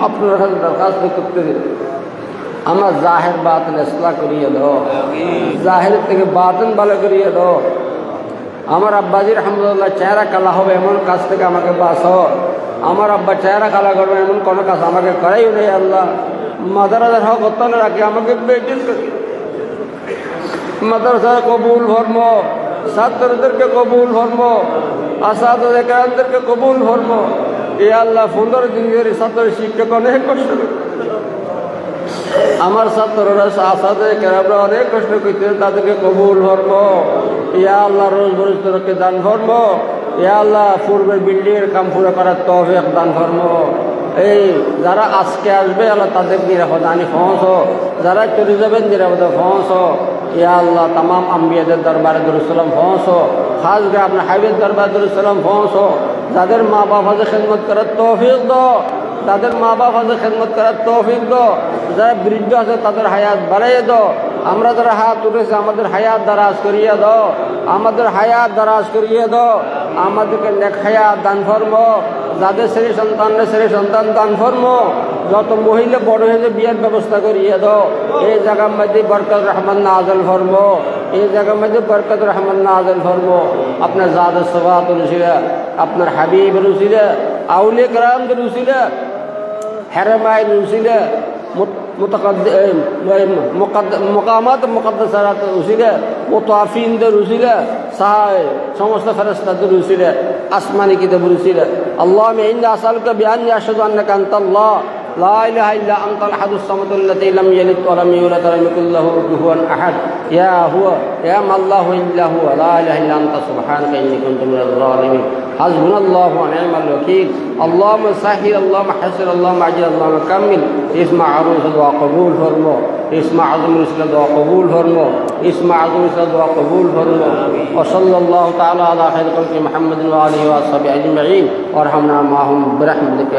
আপনার কাছে দরখাস্ত করতেছি, আমার জাহের বাতিন ইসলাহ করিয়ে দাও, জাহের থেকে বাতিন ভালো করিয়ে দাও। আমার আব্বাজির আলহামদুলিল্লাহ চেহারা কালা হবে এমন কাজ থেকে আমাকে বাঁচো। আমার আব্বা চেহারা কালা করবে এমন কোনো কাজ আমাকে করাই নেই আল্লাহ। মাদ্রাসার হক অত্যন্ত রাখি আমাকে বেটিল করি, মাদ্রাসা কবুল ফরম, ছাত্রদেরকে কবুল ফরম, আসাদদেরকে কবুল ফরম। এ আল্লাহ 15 দিন ধরে ছাত্র শিক্ষক অনেক কষ্ট করে, আমার ছাত্ররা আসাদে কেরামরা অনেক কষ্ট করতে, তাদেরকে কবুল ফরম। ইয়া আল্লাহ রোজ বরোজ তোরকে দান ফরম। ইয়া আল্লাহ পূর্বের বিল্ডিংয়ের কাম পুরো করার তৌফিক দান ফরম। এই যারা আজকে আসবে আল্লাহ তাদের নিরাপদ আনি পৌঁছো, যারা চলে যাবেন নিরাপদে পৌঁছো। ইয়া আল্লাহ तमाम আম্বিয়াদের দরবারে দুরূদ সালাম পৌঁছো, খাস করে আপনার হাবিবের দরবারে দুরূদ সালাম পৌঁছো। যাদের মা বাপ হাজে খেদমত করার তৌফিক দাও, তাদের মা বাপ হাজে খেদমত করার তৌফিক দাও। যারা বৃদ্ধ আছে তাদের হায়াত বাড়াইয়ে দাও। আমরা যারা হাত উঠেছে আমাদের হায়াত দারাজ করিয়ে দাও, আমাদের হায়াত দারাজ করিয়ে দাও। আমাদেরকে নেক হায়াত দান ফরমো। যাদের ছেলে সন্তান ছেলে সন্তান দান ফরমো। যত মহিলা বড় হয়ে বিয়ের ব্যবস্থা করিয়ে দাও। এই জায়গার মধ্যে বরকত রহমান নাযিল ফরমো, এই জায়গার মধ্যে বরকত রহমান নাযিল ফরমো। আপনার জাদের সওয়াতুল রসিলা, আপনার হাবিবের রসিলা, আউলিয়া কেরামদের রসিলা, হেরামায়ের রসিলা, মুকামাত মুকদ্দাসাত রসিলা, মুতাফিনদের রসিলা, সমস্ত ফেরেশতাদের রসিলা, আসমানি কিতাব রসিলা। আল্লাহুম্মা ইন্নী আসআলুকা বিআন্নী আশহাদু আন্নাকা আনতাল্লাহ لا إله إلا أنت الأحد الصمد الذي لم يلد ولم يولد ولم يكن له كفوا أحد يا هو يا ما الله إلا هو لا إله إلا أنت سبحانك إني كنت من الظالمين حسبنا الله ونعم الوكيل اللهم سهل اللهم حسن اللهم عجل اللهم كمل اسمع عروس دعاء قبول فرمو اسمع عظم رسل دعاء قبول فرمو اسمع عظم رسل دعاء قبول فرمو وصلى الله تعالى على خير خلق محمد وآله وصحبه أجمعين وارحمنا معهم برحمتك